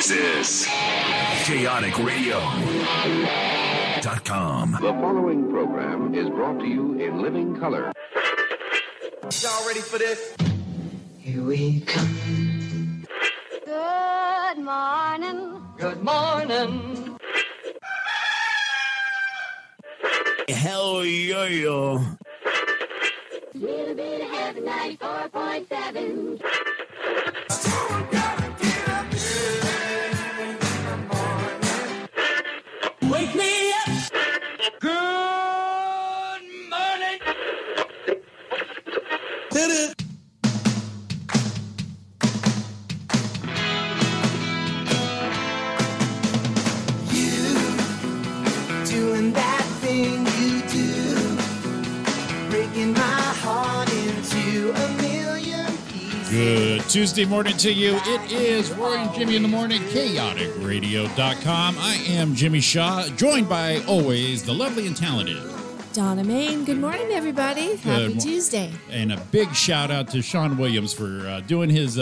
This is chaoticradio.com. The following program is brought to you in living color. Y'all ready for this? Here we come. Good morning. Good morning. Hell yeah. Little bit of heaven, 94.7. Wake me up. Good morning. Hit it. You doing that thing you do, breaking my heart into a million pieces. Good Tuesday morning to you. It is Roy and Jimmy in the morning, chaoticradio.com. I am Jimmy Shaw, joined by always the lovely and talented Donna Main. Good morning, everybody. Happy Tuesday. And a big shout out to Sean Williams for doing his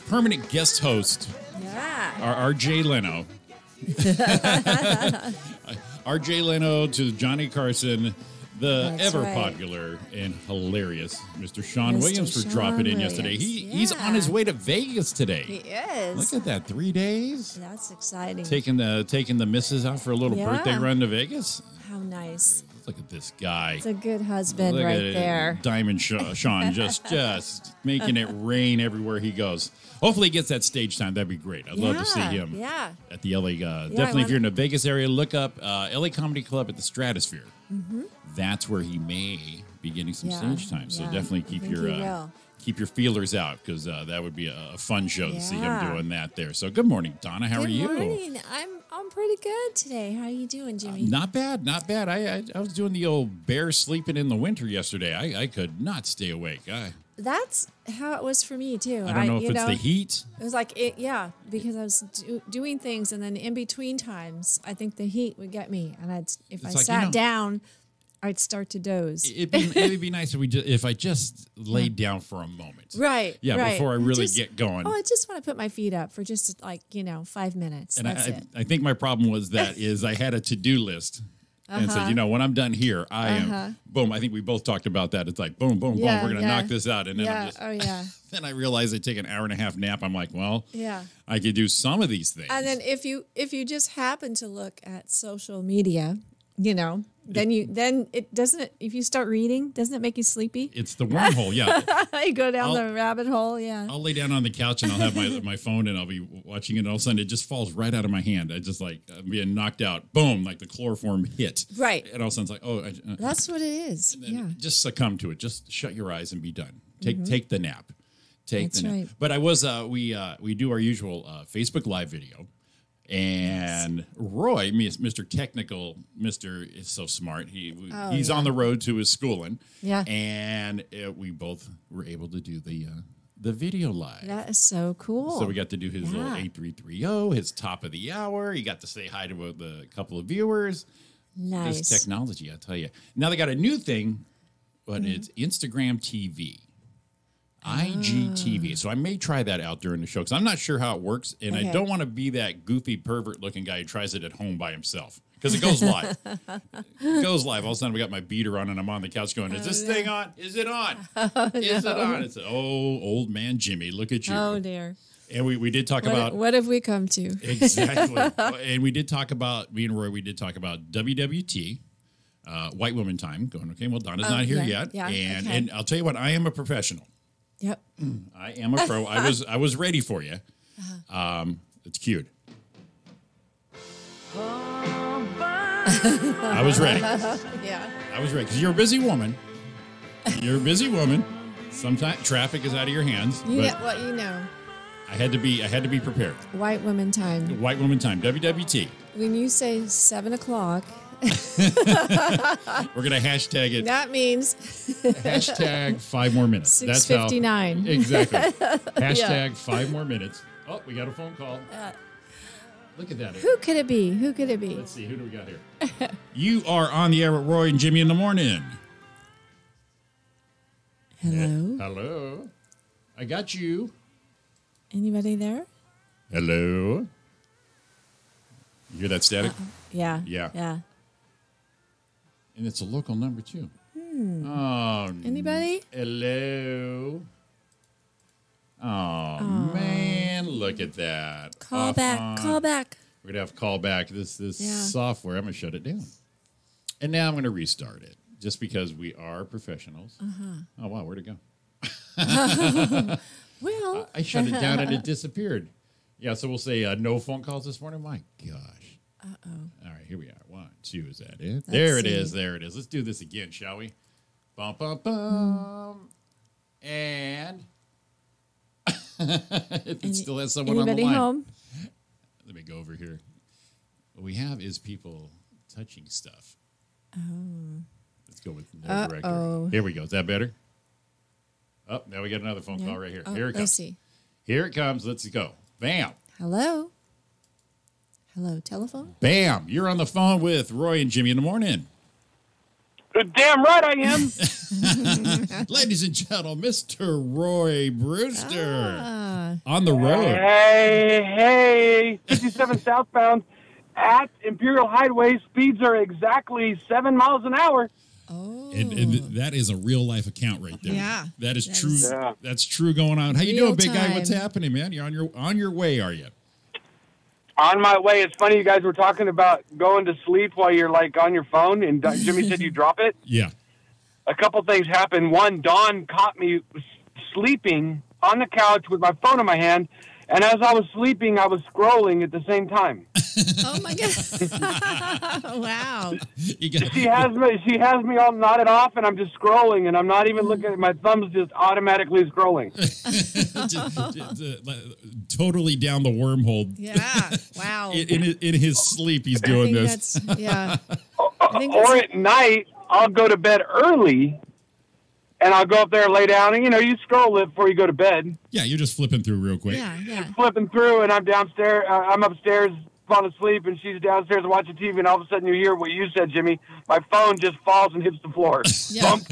permanent guest host, Yeah. RJ Leno. RJ Leno to Johnny Carson, the That's ever right. popular and hilarious Mr. Sean Mr. Williams for Sean dropping in Williams. yesterday. He's Yeah. on his way to Vegas today. He is. Look at that, 3 days. That's exciting. Taking the missus out for a little Yeah. birthday run to Vegas. How nice. Look at this guy. It's a good husband Look right at it. there. Diamond Sean just making it rain everywhere he goes. Hopefully he gets that stage time. That'd be great. I'd love to see him Yeah. at the LA. Definitely if you're in the Vegas area, look up LA Comedy Club at the Stratosphere. Mm-hmm. That's where he may be getting some Yeah. stage time. So Yeah. definitely I keep think your he will. keep your feelers out because that would be a fun show to see him Yeah. doing that there. So good morning, Donna. How are you? Good morning. I'm pretty good today. How are you doing, Jimmy? Not bad, not bad. I was doing the old bear sleeping in the winter yesterday. I could not stay awake. That's how it was for me too. I don't know if it's the heat. It was like because I was doing things, and then in between times, I think the heat would get me, and if I like, sat down, I'd start to doze. It'd be nice if I just laid down for a moment. Right. Yeah, right. before I really get going. Oh, I just want to put my feet up for just 5 minutes. And That's it. I think my problem was that I had a to-do list. And said, when I'm done here, I am, boom. I think we both talked about that. It's like, boom, boom, boom. Yeah, We're going to yeah. knock this out. And then then I realized I take an hour and a half nap. I'm like, well, Yeah. I could do some of these things. And then if you just happen to look at social media, then it doesn't. If you start reading, doesn't it make you sleepy? It's the wormhole, yeah. You go down the rabbit hole, yeah. I'll lay down on the couch and I'll have my phone and I'll be watching it. And all of a sudden, it just falls right out of my hand. I just I'm being knocked out. Boom, like the chloroform hit. Right. And all of a sudden, it's like, That's what it is. and then Yeah. just succumb to it. Just shut your eyes and be done. Take the nap. Take That's the nap. right. But I was we do our usual Facebook Live video. And Roy, Mr. Technical, is so smart. He's on the road to his schooling. Yeah. And we both were able to do the video live. That is so cool. So we got to do his little 8330, his top of the hour. He got to say hi to a couple of viewers. Nice. This technology, I tell you. Now they got a new thing, but it's Instagram TV. IGTV. So I may try that out during the show because I'm not sure how it works. And I don't want to be that goofy pervert looking guy who tries it at home by himself because it goes live. It goes live. All of a sudden we got my beater on and I'm on the couch going, is this thing on? Is it on? Is it on? It's, old man Jimmy, look at you. Oh, dear. And we did talk about. What have we come to? Exactly. And we did talk about, me and Roy, we did talk about WWT. White Woman Time. Going, okay, well, Donna's not here yet. Yeah, and I'll tell you what, I am a professional. Yep. I am a pro. I was ready for you. It's cute. I was ready. Yeah. I was ready because you're a busy woman. You're a busy woman. Sometimes traffic is out of your hands. You but know what you know. I had to be prepared. White woman time. White Woman Time. WWT. When you say 7 o'clock, We're gonna hashtag it. that means Hashtag 5 more minutes. That's how. 6:59. Exactly. Hashtag 5 more minutes. Oh, we got a phone call. Look at that. Who could it be? Who could it be? Let's see. Who do we got here? You are on the air with Roy and Jimmy in the morning. Hello? Hello. I got you. Anybody there? Hello? You hear that static? Yeah. Yeah. Yeah. And it's a local number, too. Oh, Anybody? hello? Oh, man, look at that. Call back. Call back. We're going to have to call back this Yeah. software. I'm going to shut it down. And now I'm going to restart it just because we are professionals. Oh, wow, where'd it go? Well, I shut it down and it disappeared. Yeah, so we'll say no phone calls this morning. My gosh. uh-oh. All right, here we are. 1, 2, is that it? There it see. is. There it is. Let's do this again, shall we? Bum, bum, bum. And it still has someone on the Anybody line. home? Let me go over here. What we have is people touching stuff. Oh. Let's go with no directory. Here we go. Is that better? Oh, now we got another phone call right here. Oh, Here it comes. let's see. Here it comes. Let's go. Bam. Hello? Hello, telephone? Bam. You're on the phone with Roy and Jimmy in the morning. Damn right I am. Ladies and gentlemen, Mr. Roy Brewster Ah. on the road. Hey, 57 southbound at Imperial Highway. Speeds are exactly 7 miles an hour. Oh. And that is a real life account right there. Yeah. That is That true. is- Yeah. That's true going on. How you Real doing, big guy? What's time. happening, man? You're on your way, are you? On my way. It's funny you guys were talking about going to sleep while you're like on your phone, and Jimmy said you drop it. Yeah. A couple things happened. One, Dawn caught me sleeping on the couch with my phone in my hand, and as I was sleeping, I was scrolling at the same time. Oh, my God. Wow. You got, She has me all nodded off, and I'm just scrolling, and I'm not even looking at my thumbs, just automatically scrolling. totally down the wormhole. Yeah. Wow. In his sleep, he's I doing think this. that's, yeah. Or at night, I'll go to bed early, and I'll go up there and lay down, and you scroll it before you go to bed. Yeah, you're just flipping through real quick. Yeah, yeah. Flipping through, and I'm downstairs. I'm upstairs, falling asleep, and she's downstairs watching TV, and all of a sudden you hear what you said, Jimmy. My phone just falls and hits the floor. Yeah. Bump.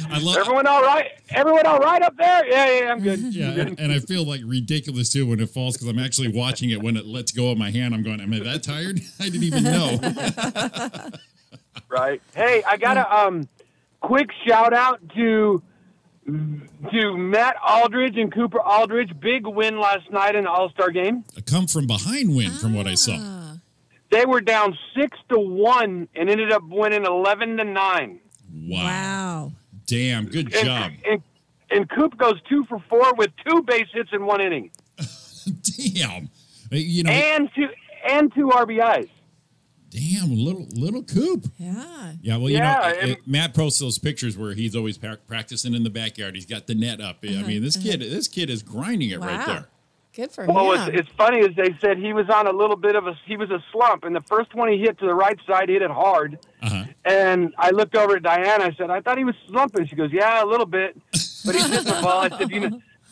I love. Everyone all right? Everyone all right up there? Yeah, I'm good. Yeah, and I feel like ridiculous too when it falls because I'm actually watching it. When it lets go of my hand, I'm going, am I that tired? I didn't even know. Right. Hey, I got a quick shout out to Matt Aldridge and Cooper Aldridge. Big win last night in the All-Star game. A come from behind win from what I saw. They were down 6-1 and ended up winning 11-9. Wow. Damn, good job. And Coop goes 2 for 4 with 2 base hits in 1 inning. Damn. And two RBIs. Damn, little Coop. Yeah. Yeah, well, Yeah, Matt posts those pictures where he's always practicing in the backyard. He's got the net up. I mean, this kid is grinding it right Wow. there. Good for him. Well, it's funny as they said he was on a little bit of a slump, and the first one he hit to the right side, hit it hard. And I looked over at Diana. I said, I thought he was slumping. She goes, yeah, a little bit, but he's hitting the ball.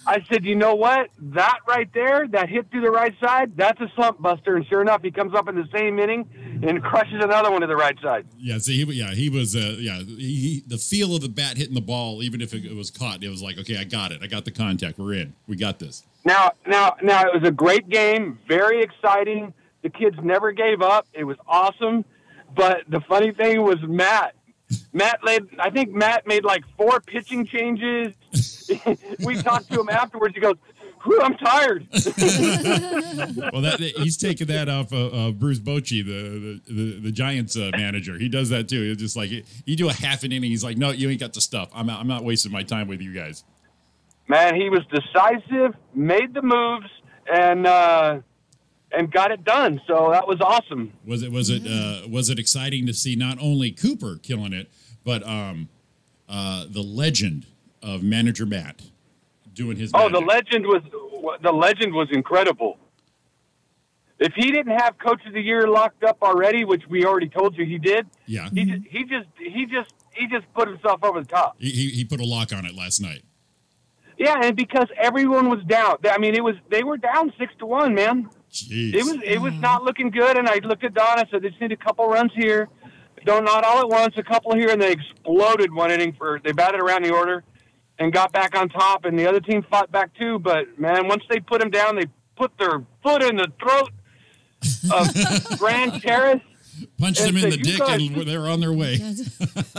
I said, you know what? That right there, that hit through the right side, that's a slump buster. And sure enough, he comes up in the same inning and crushes another one to the right side. Yeah, see, he was, the feel of the bat hitting the ball, even if it was caught, it was like, okay, I got it. I got the contact. We're in. We got this. Now, it was a great game, very exciting. The kids never gave up. It was awesome. But the funny thing was Matt. I think Matt made like 4 pitching changes. We talked to him afterwards. He goes, "Whew, I'm tired." Well, he's taking that off of Bruce Bochy, the Giants manager. He does that too. It's just like you do a half an inning. He's like, "No, you ain't got the stuff. I'm not wasting my time with you guys." Man, he was decisive, made the moves, and got it done. So that was awesome. Was it exciting to see not only Cooper killing it, but the legend of manager Matt doing his magic? The legend was incredible. If he didn't have Coach of the Year locked up already, which we already told you he did, yeah, he just put himself over the top. He put a lock on it last night. Yeah, and because everyone was down. I mean, they were down 6-1, man. Jeez. It was not looking good, and I looked at Don. I said, "They just need a couple runs here. Not all at once, a couple here," and they exploded 1 inning. They batted around the order, and got back on top, and the other team fought back too. But man, once they put him down, they put their foot in the throat of Grand Terrace. Punched and them in said, the "You dick, guys-" and they're on their way.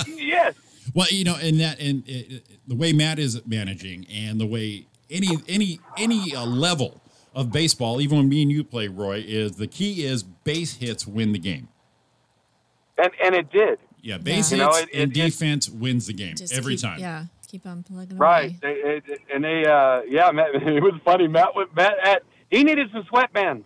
Yes. Well, you know, the way Matt is managing, and the way any level of baseball, even when me and you play, Roy, is the key is base hits win the game. And it did. Yeah, base You know, hits and defense wins the game every time. Yeah, keep on plugging Right. away. Matt, it was funny. He needed some sweatbands.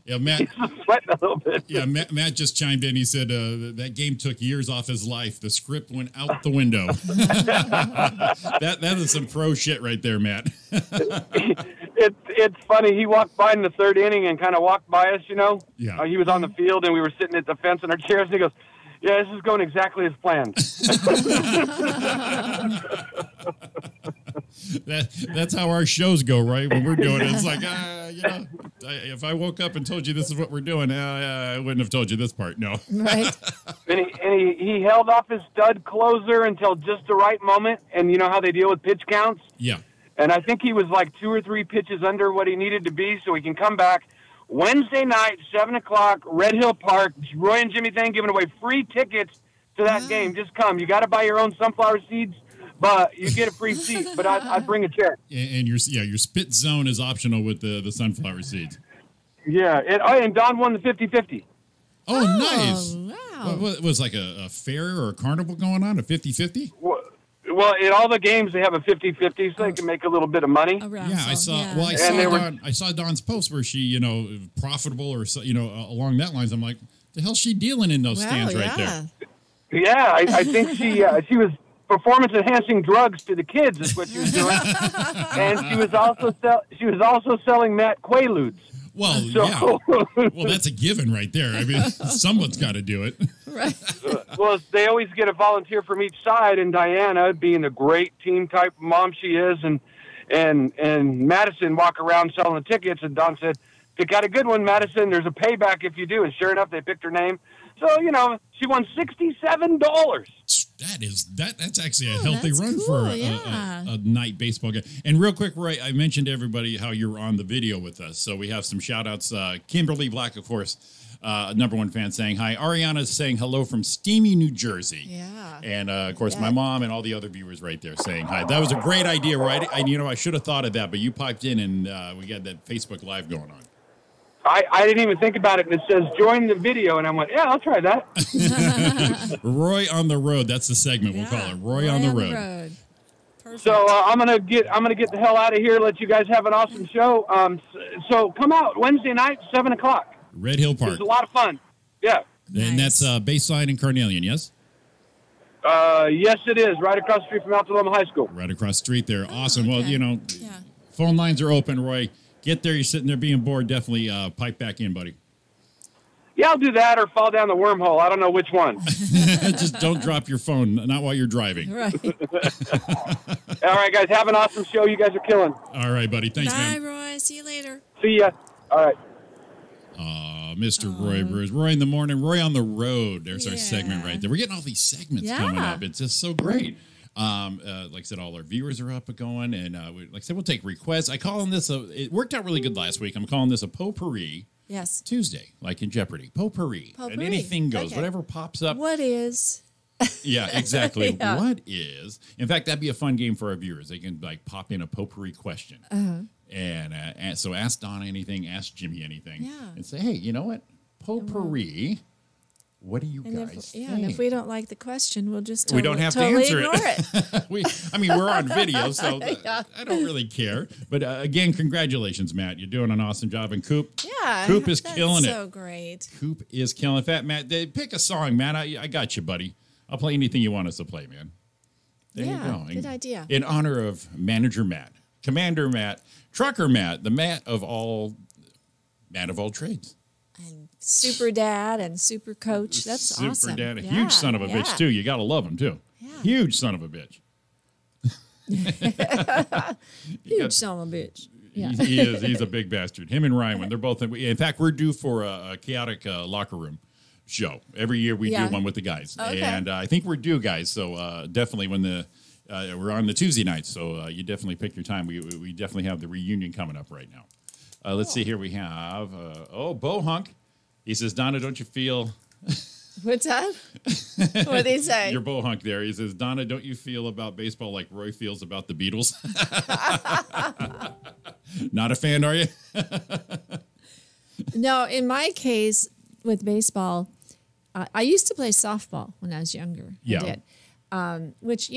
Yeah, Matt. He's sweating a little bit. Yeah, Matt just chimed in. He said that game took years off his life. The script went out the window. that is some pro shit right there, Matt. It's funny. He walked by in the third inning and kind of walked by us, you know. Yeah. He was on the field, and we were sitting at the fence in our chairs, and he goes, "Yeah, this is going exactly as planned." That's how our shows go, right? When we're doing it, it's like, if I woke up and told you this is what we're doing, I wouldn't have told you this part. No. Right. And he held off his stud closer until just the right moment, and you know how they deal with pitch counts? Yeah. And I think he was like 2 or 3 pitches under what he needed to be, so he can come back Wednesday night, 7 o'clock, Red Hill Park. Roy and Jimmy Thang giving away free tickets to that game. Just come. You got to buy your own sunflower seeds, but you get a free seat. But I'd bring a chair. And your spit zone is optional with the sunflower seeds. Yeah. And Don won the 50-50. Oh, nice. Wow. What was like a fair or a carnival going on, a 50-50? Well, in all the games, they have a 50-50, so they can make a little bit of money. Yeah, I saw. Yeah. Well, I saw Dawn's post where she, profitable or along that lines. I'm like, the hell's she dealing in those stands right there? Yeah, I think she was performance enhancing drugs to the kids is what she was doing, and she was also selling Matt Quaaludes. Well, yeah. Well, that's a given right there. I mean, someone's got to do it. Right. Well, they always get a volunteer from each side, and Diana, being the great team type mom she is, and Madison walk around selling the tickets, and Don said, "Pick out a good one, Madison. There's a payback if you do." And sure enough, they picked her name. So, she won $67. That's actually a healthy that's run cool, for yeah. a night baseball game. And real quick, Roy, I mentioned to everybody how you're on the video with us. So we have some shout outs. Kimberly Black, of course, #1 fan saying hi. Ariana's saying hello from steamy New Jersey. Yeah. And of course, my mom and all the other viewers right there saying hi. That was a great idea, right? I should have thought of that, but you piped in and we got that Facebook Live going on. I didn't even think about it, and it says join the video, and I went, yeah, I'll try that. Roy on the road. That's the segment we'll call it. Roy on the road. Perfect. So I'm gonna get the hell out of here. Let you guys have an awesome show. So come out Wednesday night, 7 o'clock. Red Hill Park. It's a lot of fun. Yeah. And that's Baseline and Carnelian, yes? Yes, it is. Right across the street from Altaloma High School. Right across the street there. Awesome. Okay. Well, phone lines are open, Roy. Get there. You're sitting there being bored. Definitely pipe back in, buddy. Yeah, I'll do that or fall down the wormhole. I don't know which one. Just don't drop your phone, not while you're driving. Right. All right, guys. Have an awesome show. You guys are killing. All right, buddy. Thanks, Bye, man. Roy. See you later. See ya. All right. Mr. Roy Brewers. Roy in the morning. Roy on the road. There's our segment right there. We're getting all these segments coming up. It's just so great. Like I said, all our viewers are up and going, and like I said, we'll take requests. I call this it worked out really good last week. I'm calling this a potpourri. Yes. Tuesday, like in Jeopardy. Potpourri. And anything goes. Okay. Whatever pops up. What is? Yeah, exactly. Yeah. What is? In fact, that'd be a fun game for our viewers. They can pop in a potpourri question. And so ask Donna anything, ask Jimmy anything. Yeah. And say, hey, you know what? Potpourri. What do you guys think? And if we don't like the question, we'll just we don't have totally to answer ignore it. We're on video, so I don't really care. But again, congratulations, Matt. You're doing an awesome job. And Coop, Yeah. Coop is killing it. So great. Coop is killing it. Fat Matt, pick a song, Matt. I got you, buddy. I'll play anything you want us to play, man. There you go. Good idea. In honor of Manager Matt, Commander Matt, Trucker Matt, the Matt of all trades. And super dad and super coach. That's Super awesome. dad, a Yeah, huge son of a bitch, too. You got to love him, too. Yeah. Huge son of a bitch. Huge son of a bitch. Yeah. He is. He's a big bastard. Him and Ryan, they're both. In fact, we're due for a chaotic locker room show. Every year we do one with the guys. Okay. And I think we're due, guys. So definitely when We're on the Tuesday nights, so you definitely pick your time. We definitely have the reunion coming up right now. Let's see here. We have, Bo Hunk. He says, Donna, don't you feel... What's that? What did he say? Your Bo Hunk there. He says, Donna, don't you feel about baseball like Roy feels about the Beatles? Not a fan, are you? No, in my case with baseball, I used to play softball when I was younger. Yeah. I did. Which,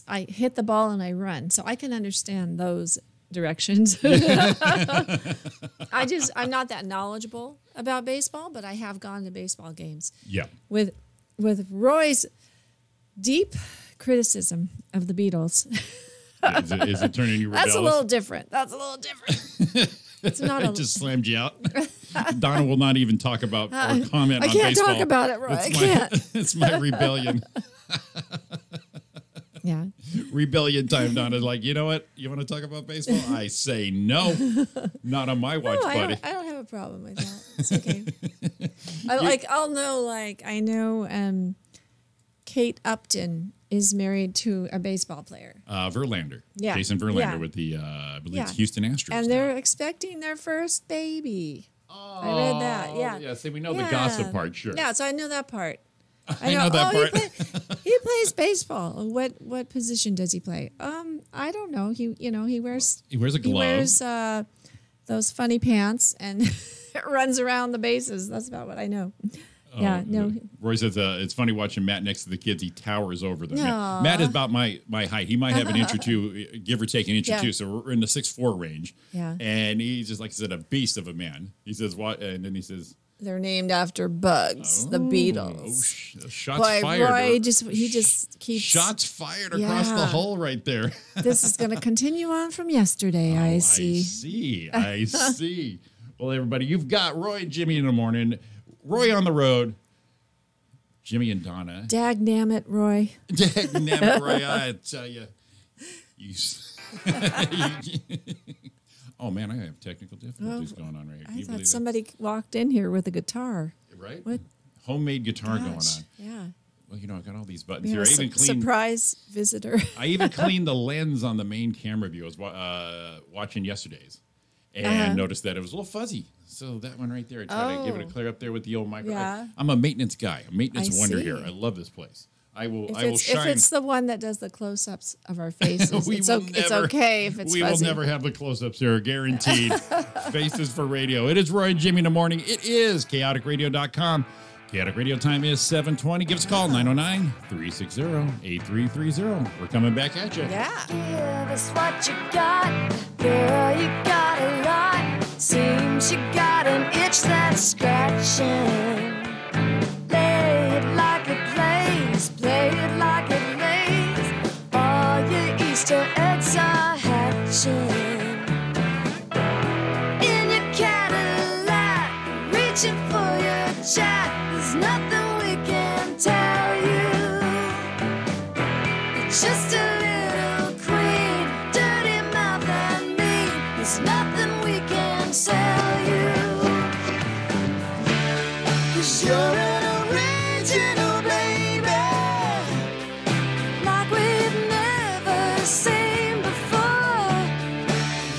I hit the ball and I run. So I can understand those directions. I'm not that knowledgeable about baseball, but I have gone to baseball games. Yeah. With Roy's deep criticism of the Beatles. Is it turning you rebellious? That's a little different. It's not It just slammed you out. Donna will not even talk about or comment on baseball. I can't talk about it, Roy. I can't. It's my rebellion. Yeah. Rebellion time, Donna. Like, you know what? You want to talk about baseball? I say no. Not on my watch, buddy. I don't have a problem with that. It's okay. I know Kate Upton is married to a baseball player. Verlander. Yeah. Jason Verlander Yeah. with the, I believe it's Houston Astros. And now. they're expecting their first baby. Oh, I read that. Yeah. Yeah, see, we know the gossip part, sure. Yeah, so I know that part. I know that part. He plays baseball. What position does he play? I don't know. He wears a glove. He wears those funny pants and runs around the bases. That's about what I know. Roy says it's funny watching Matt next to the kids. He towers over them. Aww. Matt is about my height. He might have an inch or two, give or take an inch or two. So we're in the 6'4" range. Yeah. And he's just, like I said, a beast of a man. He says, what? And then he says, they're named after bugs, the Beatles. Shots Boy, fired. Roy just keeps... Shots fired across the hole right there. This is going to continue on from yesterday, I see. I see. Well, everybody, you've got Roy and Jimmy in the morning. Roy on the road. Jimmy and Donna. Dagnammit, Roy. Dagnammit, Roy. I tell you. Oh, man, I have technical difficulties going on right here. Can I you thought believe somebody walked in here with a guitar. Right? What? Homemade guitar going on. Yeah. Well, I got all these buttons We here. have I even cleaned, surprise visitor. I even cleaned the lens on the main camera view. I was watching yesterday's and noticed that it was a little fuzzy. So that one right there, I tried to give it a clear up there with the old micro. Yeah. I'm a maintenance guy, a maintenance wonder see. here. I love this place. I will If shine. it's the one that does the close-ups of our faces, it's never, okay if it's we fuzzy. will never have the close-ups here, guaranteed. Faces for radio. It is Roy and Jimmy in the morning. It is chaoticradio.com. Chaotic Radio time is 7:20. Give us a call, 909-360-8330. We're coming back at you. Yeah. Give us what you got, girl, you got a lot. Seems you got an itch that's scratching. Lay it like it plays, play it like it lays. All your Easter eggs are hatching. In your Cadillac, reaching for your chat. There's nothing we can tell you. You're just a little queen, dirty mouth and mean. There's nothing we can sell you. 'Cause you're an original, baby, like we've never seen before.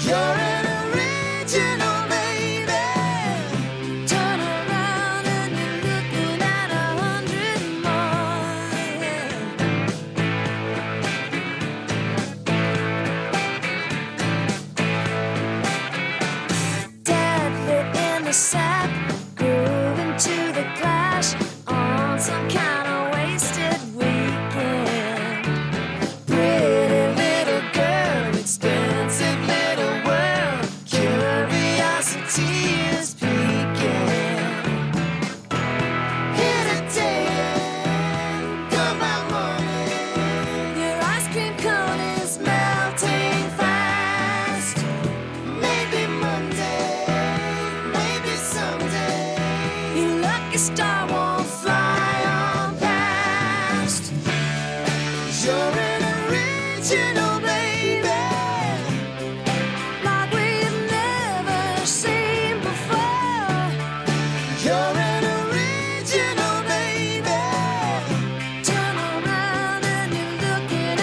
You're an original, baby. Turn around and you're looking at 100 more. Deadly in the sack, grooving to the clash on some kind of wasted weekend. Pretty little girl, expensive little world, curiosity is peaking. Here today, come by morning, your ice cream cone is melting fast. Maybe Monday, maybe someday, your lucky star won't fly on past. You're an original, baby, like we've never seen before. You're an original, baby. Turn around and you're looking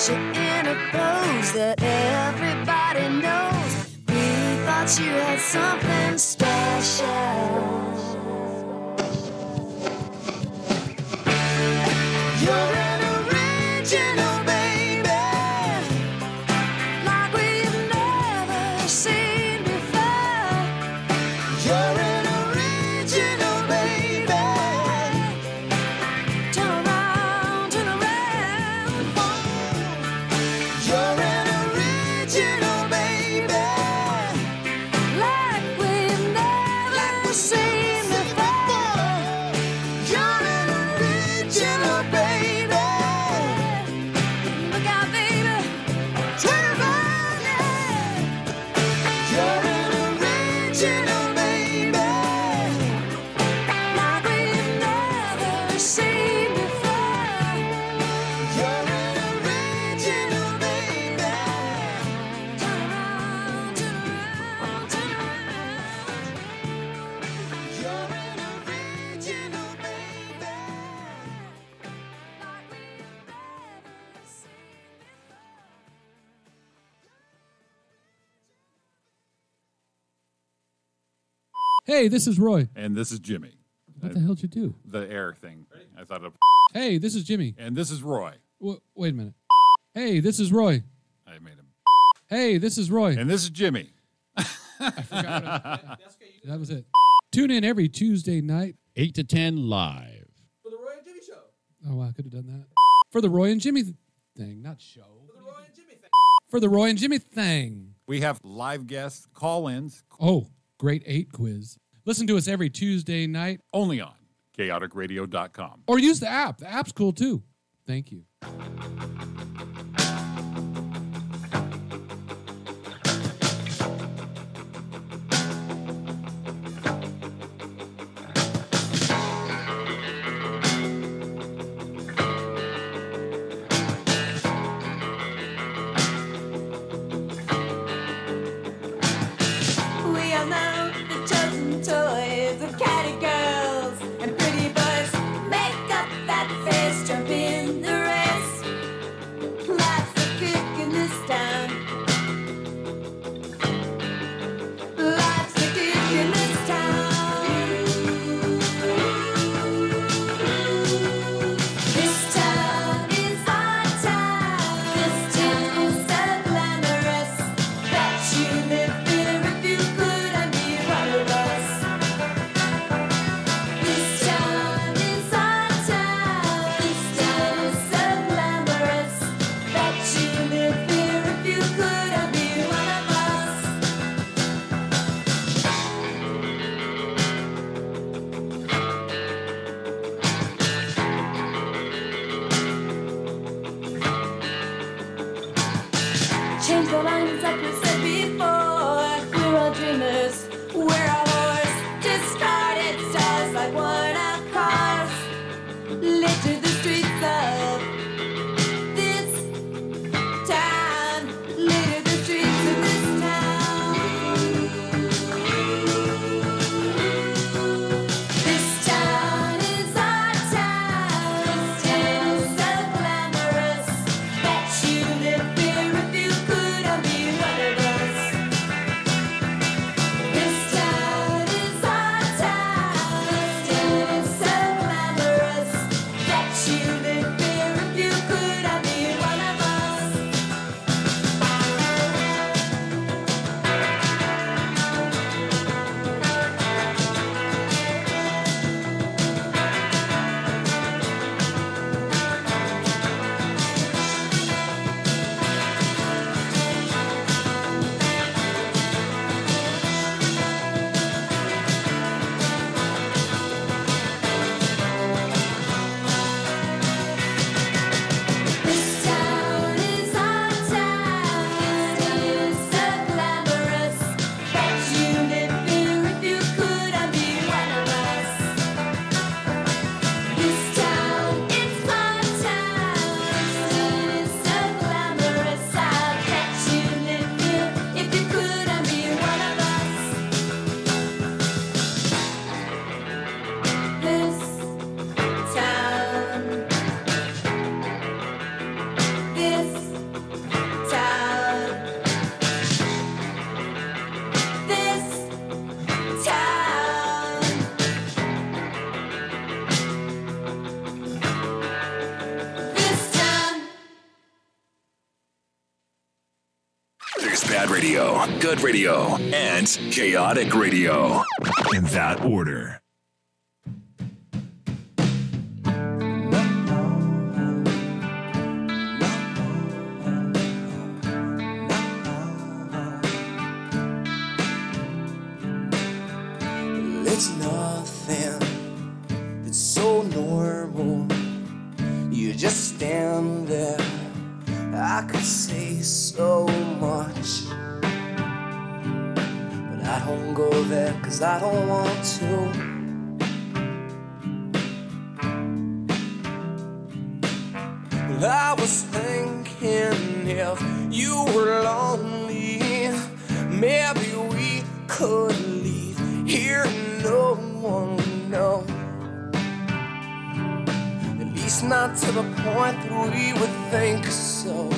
you in a pose that everybody knows. We thought you had something special. You're an original, baby, like we've never seen before. You're an original, baby. Turn around, turn around. You're an original, baby, like we've never seen before. You're an original, baby. Look out, baby. Turn around, yeah. You're an original, baby, like we've never seen before. You're an original, baby. Turn around, turn around, turn around. You're an original, baby, like we've never seen Hey, this is Roy. And this is Jimmy. What the hell did you do? The air thing. I thought of. Hey, this is Jimmy. And this is Roy. Wait a minute. Hey, this is Roy. I made him. Hey, this is Roy. And this is Jimmy. That was it. Tune in every Tuesday night. 8 to 10 live. For the Roy and Jimmy show. Oh, wow, I could have done that. For the Roy and Jimmy thing, not show. For the Roy and Jimmy thing. For the Roy and Jimmy thing. We have live guests, call-ins. Oh, Great 8 quiz. Listen to us every Tuesday night. Only on chaoticradio.com. Or use the app. The app's cool, too. Thank you. We all know the chosen toys of catty girls and pretty boys. Make up that face, jump in the race. Bad radio, good radio, and chaotic radio. In that order. It's nothing, it's so normal. You just stand there. I could say so much, but I don't go there 'cause I don't want to. Well, I was thinking if you were lonely, maybe we could leave here and no one would know. At least not to the point that we would think so.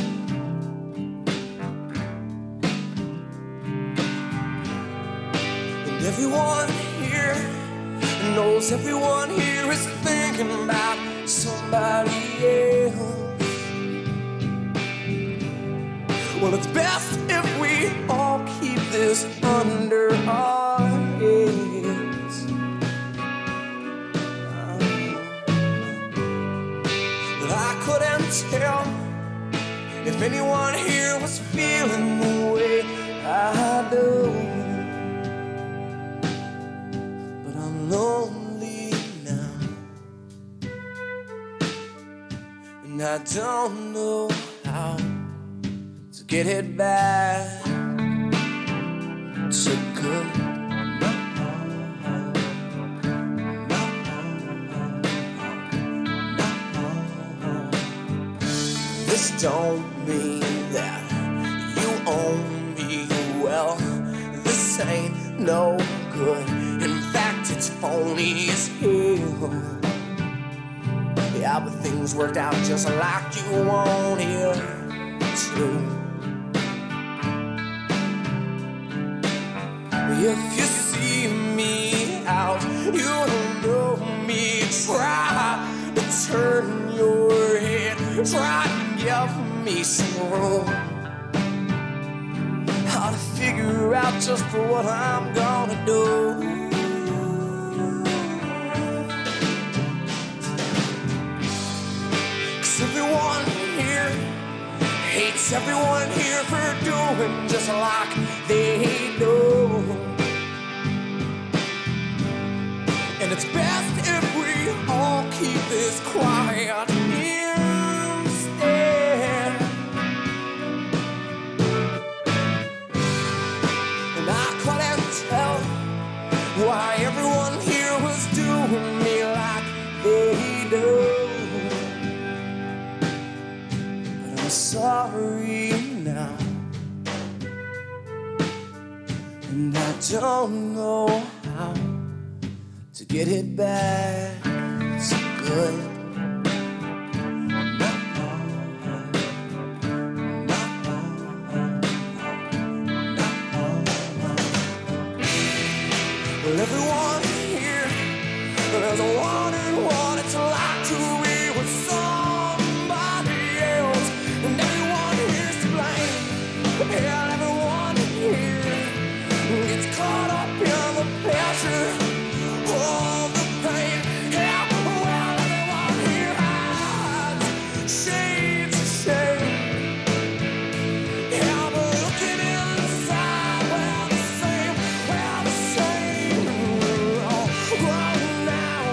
And everyone here knows everyone here is thinking about somebody else. Well, it's best if we all keep this under our heads. But I couldn't tell if anyone here was feeling the way I do. But I'm lonely now, and I don't know how to get it back to good. This don't mean that you own me well. This ain't no good. In fact, it's phony as hell. Yeah, but things worked out just like you wanted to. If you see me out, you don't know me. Try to turn your head, try to give me some room. How to figure out just what I'm gonna do. Cause everyone here hates everyone here for doing just like they do. And it's best if we all keep this quiet instead. And I couldn't tell why everyone here was doing me like they do. But I'm sorry now, and I don't know how to get it back so good. Well, everyone here has wanted it's like to be with somebody else, and everyone here's to blame. And everyone here gets caught up in the passion. All the pain, yeah, well, everyone here hides shades of shame. Yeah, but looking inside, well, the same, right now.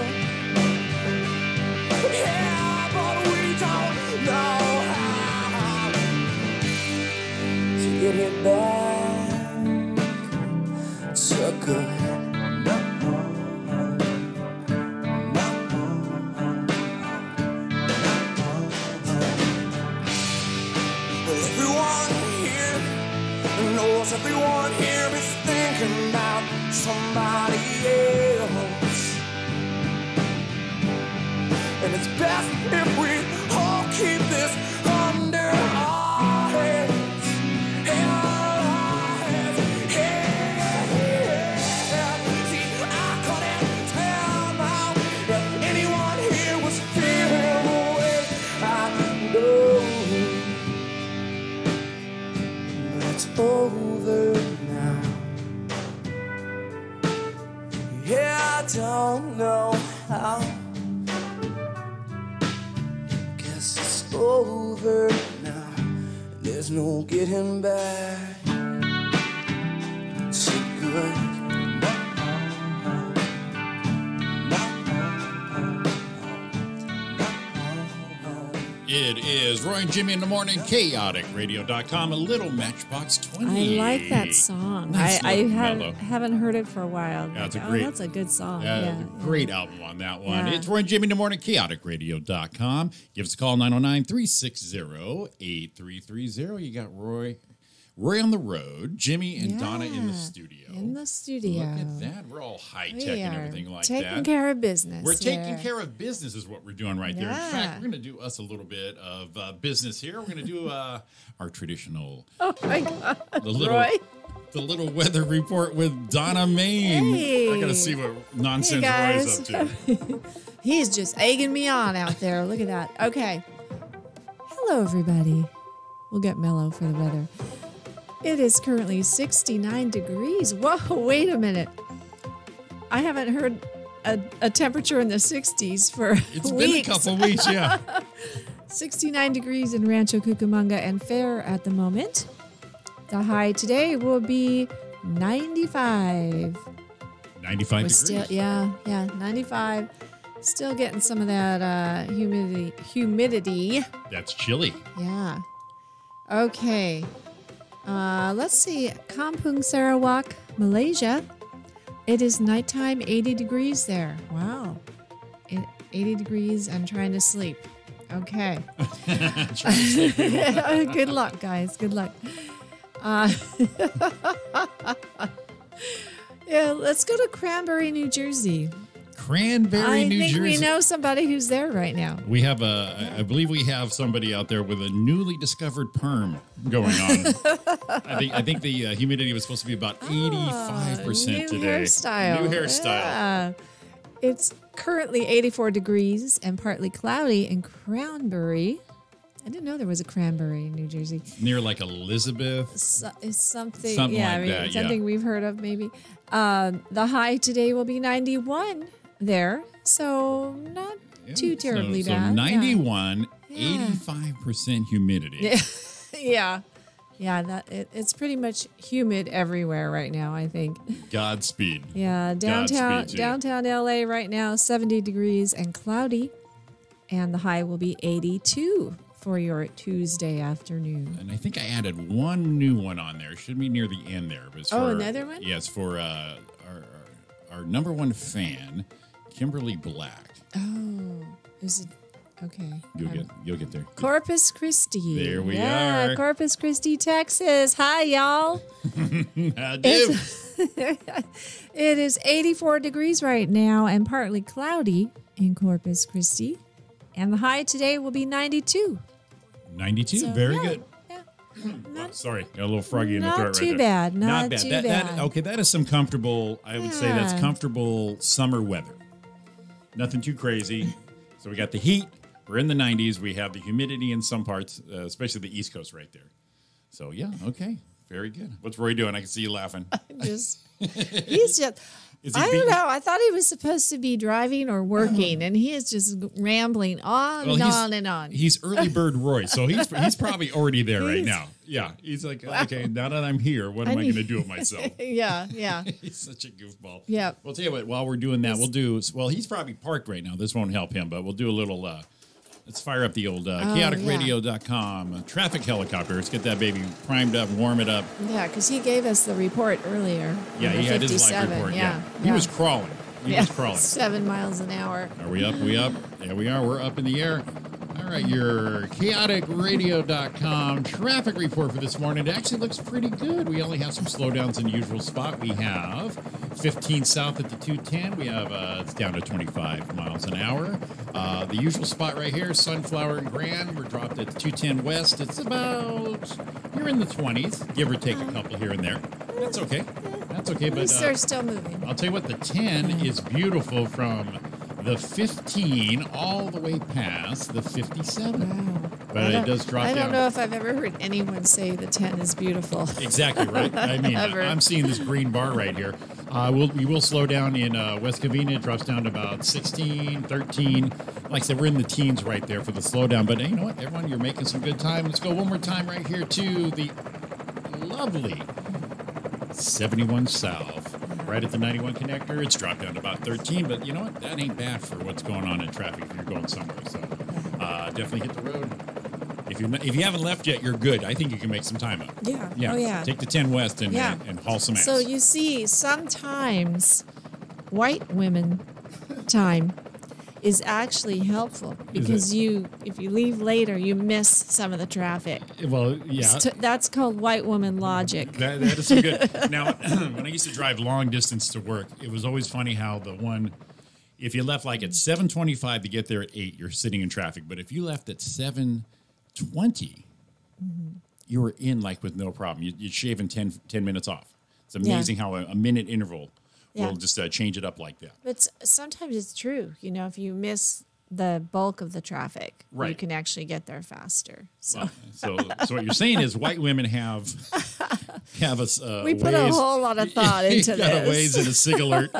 Yeah, but we don't know how to get it back so good. Everyone here is thinking about somebody else. And it's best if we all keep this under our heads. See, I couldn't tell now if anyone here was feeling the way I do. But it's over. over now. There's no getting back. So good. It is Roy and Jimmy in the morning, chaoticradio.com, a little Matchbox 20. I like that song. Nice I mellow. haven't heard it for a while. Yeah, it's a Like, great- that's a good song. Great album on that one. Yeah. It's Roy and Jimmy in the morning, chaoticradio.com. Give us a call, 909-360-8330. You got Roy on the road, Jimmy and Donna in the studio. In the studio. Look at that. We're all high-tech We and are everything like taking that. care of business. We're taking here. care of business is what we're doing right there. In Yeah. fact, we're going to do us a little bit of business here. We're going to do our traditional Oh my God. the little Roy. the little weather report with Donna Main. Hey. I got to see what nonsense Hey, Roy's up guys. to. He's just egging me on out there. Look at that. Okay. Hello, everybody. We'll get mellow for the weather. It is currently 69 degrees. Whoa, wait a minute. I haven't heard a temperature in the 60s for It's weeks. been a couple weeks, yeah. 69 degrees in Rancho Cucamonga and Fair at the moment. The high today will be 95. 95 We're degrees. still, yeah, 95. Still getting some of that humidity. That's chilly. Yeah. Okay. Let's see. Kampung Sarawak, Malaysia. It is nighttime, 80 degrees there. Wow. 80 degrees and trying to sleep. Okay. Good luck, guys. Good luck. Yeah, let's go to Cranberry, New Jersey. Cranberry, New Jersey. I think we know somebody who's there right now. We have I believe we have somebody out there with a newly discovered perm going on. I think the humidity was supposed to be about 85% New today. hairstyle. New hairstyle. Yeah. It's currently 84 degrees and partly cloudy in Cranberry. I didn't know there was a Cranberry in New Jersey. Near like Elizabeth. It's something, Something yeah, like I mean, that, something yeah. we've heard of maybe. The high today will be 91 there, so not too terribly so bad. 91, Yeah. 85% humidity. Yeah. Yeah, it's pretty much humid everywhere right now, I think. Godspeed. Yeah, Godspeed to you. downtown LA right now, 70 degrees and cloudy, and the high will be 82 for your Tuesday afternoon. And I think I added one new one on there. Should be near the end there. But it's for, another one? Yes, for our number one fan, Kimberly Black. Oh, is it? Okay. You'll get there. Corpus Christi. There we Yeah, are. Corpus Christi, Texas. Hi, y'all. I do. It is 84 degrees right now and partly cloudy in Corpus Christi. And the high today will be 92. 92. So, Very yeah, good. Oh, sorry, got a little froggy in the Not throat too right there. bad, not too bad. Okay, that is some comfortable, I would say that's Yeah. comfortable summer weather. Nothing too crazy. So we got the heat. We're in the 90s. We have the humidity in some parts, especially the East Coast right there. So, yeah, okay. Very good. What's Roy doing? I can see you laughing. He's just, Is he I don't beating- know. I thought he was supposed to be driving or working, and he is just rambling on Well, and he's- on and on. He's early bird Roy, so he's probably already there right He's- now. Yeah, he's like, okay, now that I'm here, what am I going to do with myself? Yeah. He's such a goofball. Yeah. Well, tell you what, while we're doing that, he's probably parked right now. This won't help him, but we'll do a little, let's fire up the old chaoticradio.com traffic helicopter. Let's get that baby primed up, warm it up. Yeah, because he gave us the report earlier. Yeah, number he had his live 57. report. Yeah. He was crawling. He was crawling. 7 miles an hour. Are we up? We up? There we are. We're up in the air. All right, your chaoticradio.com traffic report for this morning. It actually looks pretty good. We only have some slowdowns in the usual spot. We have 15 south at the 210. We have, it's down to 25 miles an hour. The usual spot right here, Sunflower and Grand. We're dropped at 210 west. It's about, you're in the 20s, give or take a couple here and there. That's okay. That's okay. At But least they're still moving. I'll tell you what, the 10 is beautiful from the 15 all the way past the 57. Wow. But it does drop down. I don't know if I've ever heard anyone say the 10 is beautiful. Exactly right. I mean, Ever. I'm seeing this green bar right here. We will slow down in West Covina. It drops down to about 16, 13. Like I said, we're in the teens right there for the slowdown. But you know what? Everyone, you're making some good time. Let's go one more time right here to the lovely 71 South. Right at the 91 connector. It's dropped down to about 13. But you know what? That ain't bad for what's going on in traffic if you're going somewhere. So definitely hit the road. If you haven't left yet, you're good. I think you can make some time up. Yeah. Yeah. Oh, yeah. Take the 10 West and haul some ass. So you see, sometimes white women time is actually helpful because if you leave later, you miss some of the traffic. Well, yeah. That's called white woman logic. That is so good. Now, when I used to drive long distance to work, it was always funny how if you left like at 7:25 to get there at 8, you're sitting in traffic. But if you left at 7:20, you were in like with no problem. You'd shave in 10 minutes off. It's amazing how a minute interval will just change it up like that. But sometimes it's true. You know, if you miss the bulk of the traffic, you can actually get there faster. So, so what you're saying is white women have a we put a whole lot of thought into this. Got a Waze and a SIG alert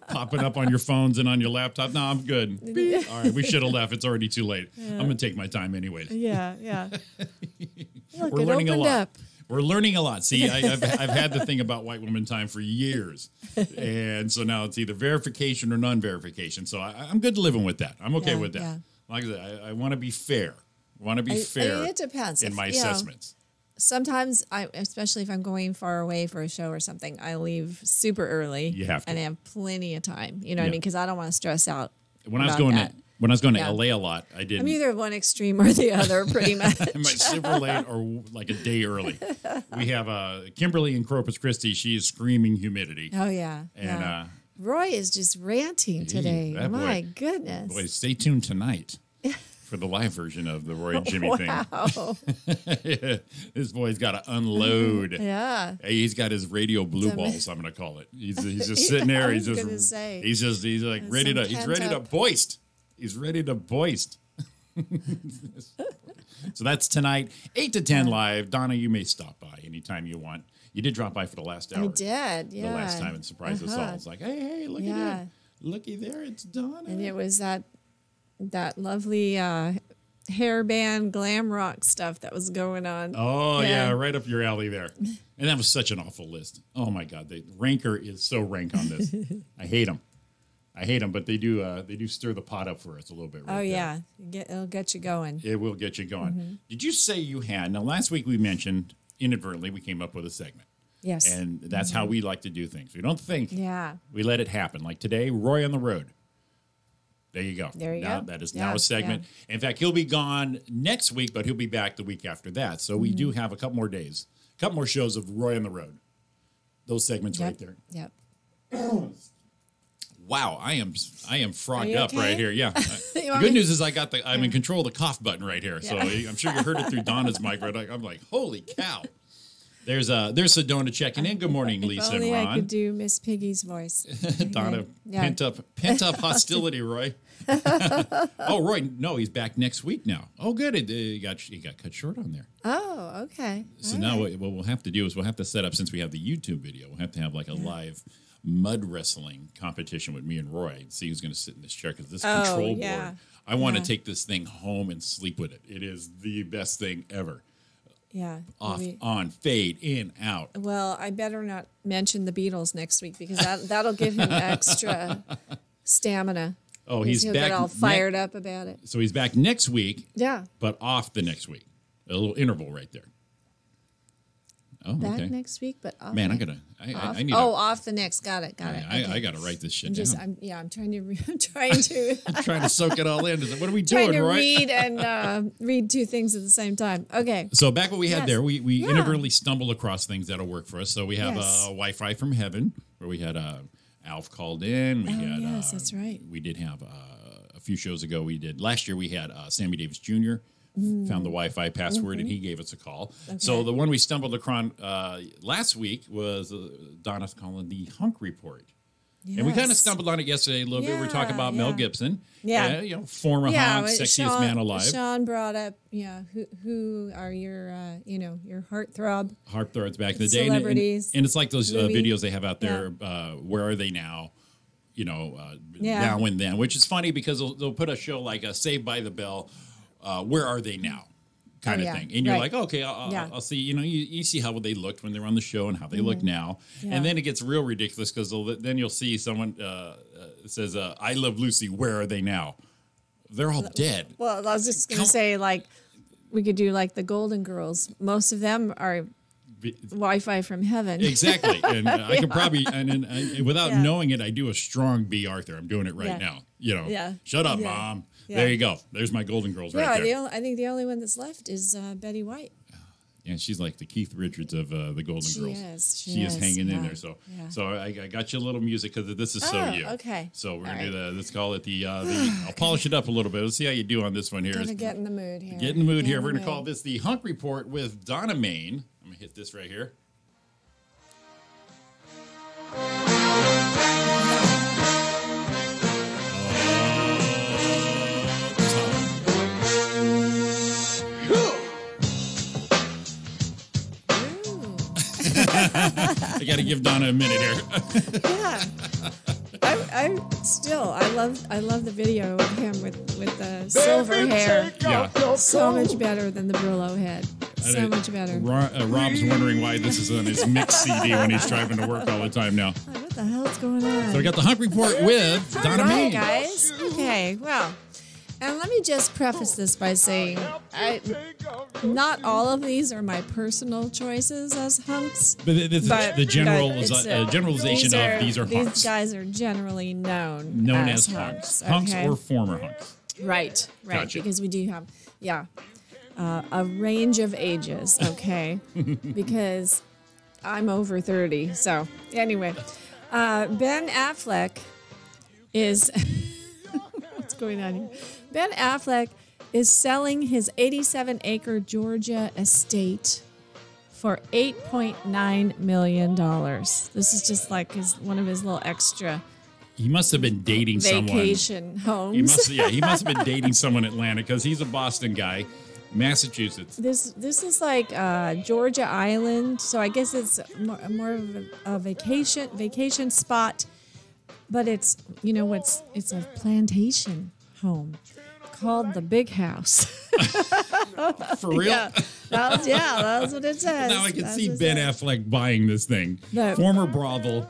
popping up on your phones and on your laptop. No, I'm good. Beep. All right, we should have left. It's already too late. I'm going to take my time anyways. Yeah. Look, we're learning a lot. Up. We're learning a lot. See, I've had the thing about white woman time for years. And so now it's either verification or non-verification. So I'm good living with that. I'm okay with that. Yeah. Like I said, I want to be fair. It depends. In my assessments. Sometimes, especially if I'm going far away for a show or something, I leave super early. You have to. And I have plenty of time. You know what I mean? Because I don't want to stress out. When I was going to LA a lot, I did. I'm either one extreme or the other, pretty much. I'm super late or like a day early. We have Kimberly in Corpus Christi. She is screaming humidity. Oh, yeah. And Roy is just ranting today. My goodness. Boy, stay tuned tonight for the live version of the Roy and Jimmy thing. This boy's got to unload. Yeah. He's got his radio blue balls, I'm going to call it. He's just sitting there. He's like ready to, he's ready to boist. He's ready to boist. So that's tonight, 8 to 10 live. Donna, you may stop by anytime you want. You did drop by for the last hour. I did, yeah. The last time and surprised us all. It's like, hey, look at that. Looky there, it's Donna. And it was that lovely hairband glam rock stuff that was going on. Oh, yeah, right up your alley there. And that was such an awful list. Oh, my God. The ranker is so rank on this. I hate them. But they do stir the pot up for us a little bit. Right yeah, it'll get you going. It will get you going. Mm-hmm. Did you say you had? Now, last week we mentioned inadvertently we came up with a segment. Yes, and that's how we like to do things. We don't think. Yeah, we let it happen. Like today, Roy on the road. There you go. There you go. That is now a segment. Yeah. In fact, he'll be gone next week, but he'll be back the week after that. So we do have a couple more days, a couple more shows of Roy on the road. Those segments right there. Yep. Wow, I am frogged up okay? right here. Yeah. The good news is I'm in control of the cough button right here. So I'm sure you heard it through Donna's mic. Right? I'm like, holy cow. There's Sedona checking in. Good morning, Lisa and Ron. I could do Miss Piggy's voice. Donna, pent up hostility, Roy. Oh, Roy, no, he's back next week now. Oh, good. He got cut short on there. Oh, okay. So now what we'll have to do is we'll have to set up, since we have the YouTube video, we'll have to have like a live mud wrestling competition with me and Roy and see who's going to sit in this chair, because this control board, I want to take this thing home and sleep with it. It is the best thing ever. Yeah. Off, on, fade, in, out. Well, I better not mention the Beatles next week, because that'll give him extra stamina. Oh, he'll back. Get all fired up about it. So he's back next week. Yeah. But off the next week. A little interval right there. Oh, back okay. next week, but off. Man, I need. Off the next. Got it. Okay. I got to write this shit down. I'm trying to. I'm trying to soak it all in. What are we doing, Roy? Roy? Read and read two things at the same time. Okay. So back what we had there, we inadvertently stumbled across things that'll work for us. So we have Wi-Fi from Heaven, where we had Alf called in. Yes, that's right. We did have a few shows ago. Last year we had Sammy Davis Jr. Found the Wi-Fi password, and he gave us a call. Okay. So the one we stumbled across last week was Donna's calling the Hunk Report. And we kind of Yes. stumbled on it yesterday a little bit. We were talking about Mel Gibson. Yeah. Former hunk, well, sexiest man alive. Sean brought up, who are your, your heartthrob Heartthrobs back in the day. celebrities. And it's like those Movie. videos they have out there, Where Are They Now? Yeah. Now and Then, which is funny because they'll put a show like Saved by the Bell, Where Are They Now? Kind of thing. And you're like, okay, I'll see, you see how they looked when they were on the show and how they look now. Yeah. And then it gets real ridiculous because then you'll see someone says, I Love Lucy, where are they now? They're all dead. Well, I was just going to say, like, we could do like the Golden Girls. Most of them are Wi-Fi from heaven. Exactly. And I could probably, and without knowing it, I do a strong B. Arthur. I'm doing it right now. Shut up, Mom. Yeah. There you go. There's my Golden Girls right there. I think the only one that's left is Betty White. Yeah, she's like the Keith Richards of the Golden Girls. She is hanging in there. Yeah. So I got you a little music because this is so you. Okay. So we're gonna do the. Let's call it the. I'll polish it up a little bit. Let's see how you do on this one here. Gonna get in the mood here. Get in the mood here. We're gonna call this the Hunk Report with Donna Main. I'm gonna hit this right here. I got to give Donna a minute here. Yeah, I love the video of him with the silver hair. Yeah, so much better than the Brillo head. So much better. Rob's wondering why this is on his mix CD when he's driving to work all the time now. What the hell's going on? So we got the Hunk Report with Donna Main. Guys. Okay, well, and let me just preface this by saying, not all of these are my personal choices as hunks. But the generalization of these are hunks. These guys are generally known as hunks. Hunks Okay? or former hunks. Right. Gotcha. Because we do have, a range of ages, okay? Because I'm over 30. So, anyway, Ben Affleck is... What's going on here? Ben Affleck is selling his 87-acre Georgia estate for $8.9 million. This is just like one of his little extra... He must have been dating vacation someone. homes. He must have been dating someone in Atlanta because he's a Boston guy. Massachusetts. This is like Georgia Island, so I guess it's more of a vacation spot, but it's it's a plantation home called the Big House. For real? Yeah, that's what it says. Now I can see Ben Affleck buying this thing. No. Former brothel.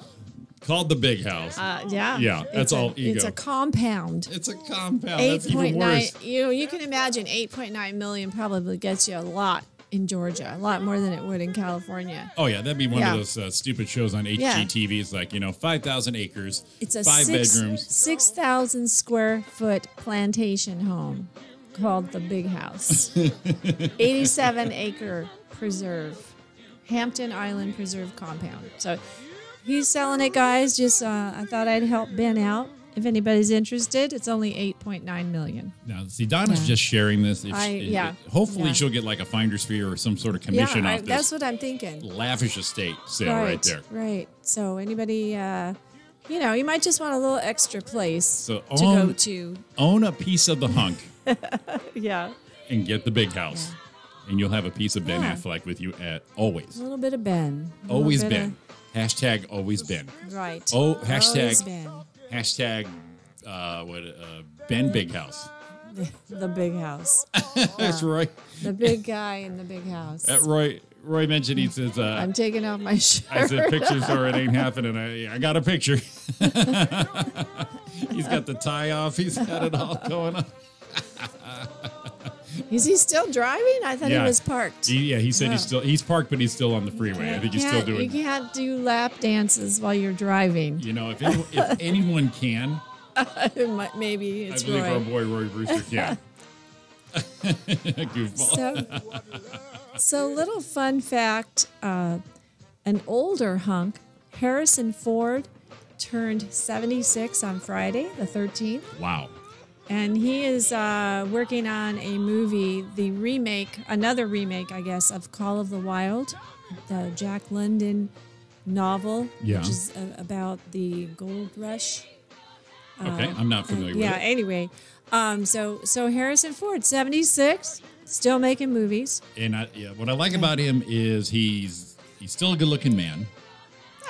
Called the Big House. Yeah, that's all ego. It's a compound. It's a compound. That's even worse. You can imagine 8.9 million probably gets you a lot in Georgia, a lot more than it would in California. Oh yeah, that'd be one of those stupid shows on HGTV. It's like 5,000 acres, it's a 5 bedrooms, 6,000 square foot plantation home called the Big House, 87-acre preserve, Hampton Island Preserve compound. So. He's selling it, guys. Just I thought I'd help Ben out. If anybody's interested, it's only $8.9 million. Now, see, Donna's just sharing this. Hopefully, she'll get like a finder's fee or some sort of commission off this. That's what I'm thinking. Lavish estate sale right there. Right. So anybody, you might just want a little extra place to go to. Own a piece of the hunk. Yeah. And get the Big House. Yeah. And you'll have a piece of Ben Affleck with you at always. A little bit of Ben. Always Ben. Hashtag always Ben. Right. Oh, hashtag Ben. Hashtag Ben Big House. The Big House. That's Roy. The big guy in the big house. Roy mentioned he says I'm taking off my shirt. I said pictures or it ain't happening. I got a picture. He's got the tie off. He's got it all going on. Is he still driving? I thought he was parked. He said he's parked, but he's still on the freeway. I think he's still doing. You can't do lap dances while you're driving. If anyone can, maybe it's Roy. I believe our boy Roy Brewster can. Goofball. So little fun fact: an older hunk, Harrison Ford, turned 76 on Friday, the 13th. Wow. And he is working on a movie, another remake, I guess, of Call of the Wild, the Jack London novel, Yeah. which is about the gold rush. Okay, I'm not familiar Yeah. with it. Anyway, so Harrison Ford, 76, still making movies. And what I like about him is he's still a good-looking man.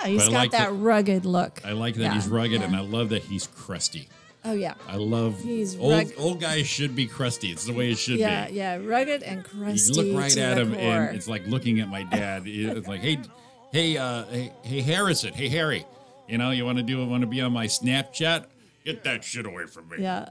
Yeah, he's But I got like that rugged look. I like that he's rugged, and I love that he's crusty. Oh yeah. I love He's old guys should be crusty. It's the way it should be. Yeah, rugged and crusty. You look right to at the him, core. and it's like looking at my dad. It's like, hey, Harrison, hey Harry, you want to be on my Snapchat? Get that shit away from me. Yeah.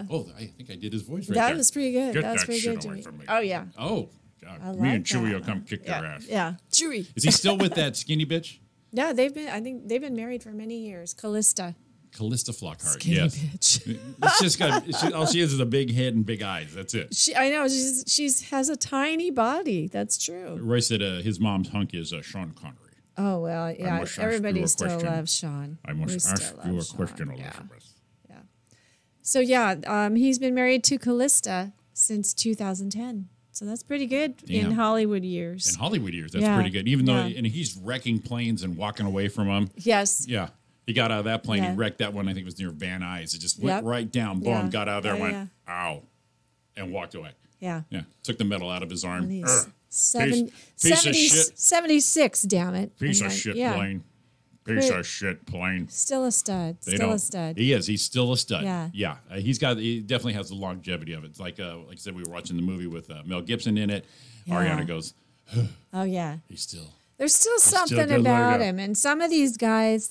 Oh, I think I did his voice right That there. was pretty good. Get that was that pretty shit good, away Jimmy. from me. Oh yeah. Oh, God. I Me like and Chewy that. will come kick your ass. Yeah, Chewy. Is he still with that skinny bitch? Yeah, I think they've been married for many years. Callista. Callista Flockhart. Skinny yes. bitch. It's just got all she is a big head and big eyes. That's it. I know she's has a tiny body. That's true. Roy said his mom's hunk is Sean Connery. Oh well, yeah. must ask Everybody you a still question. loves Sean. I We must still ask you a love Sean, question, yeah. Elizabeth. So yeah, he's been married to Callista since 2010. So that's pretty good in Damn. Hollywood years. In Hollywood years, that's Yeah, pretty good. Even though yeah. and he's wrecking planes and walking away from them. Yes. Yeah. He got out of that plane. Yeah. He wrecked that one. I think it was near Van Nuys. It just went Yep. right down. Boom. Yeah. Got out of there. Yeah, went ow, and walked away. Yeah. Yeah. Took the metal out of his arm. And he's Urgh. 70, piece of shit. 76, damn it. Piece And of like, shit yeah, plane. Piece Great. of shit plane. Still a stud. They Still don't- a stud. He is. He's still a stud. Yeah. Yeah. He definitely has the longevity of it. It's like I said, we were watching the movie with Mel Gibson in it. Yeah. Ariana goes, Oh yeah. he's still. There's still still something good about looking. him. And some of these guys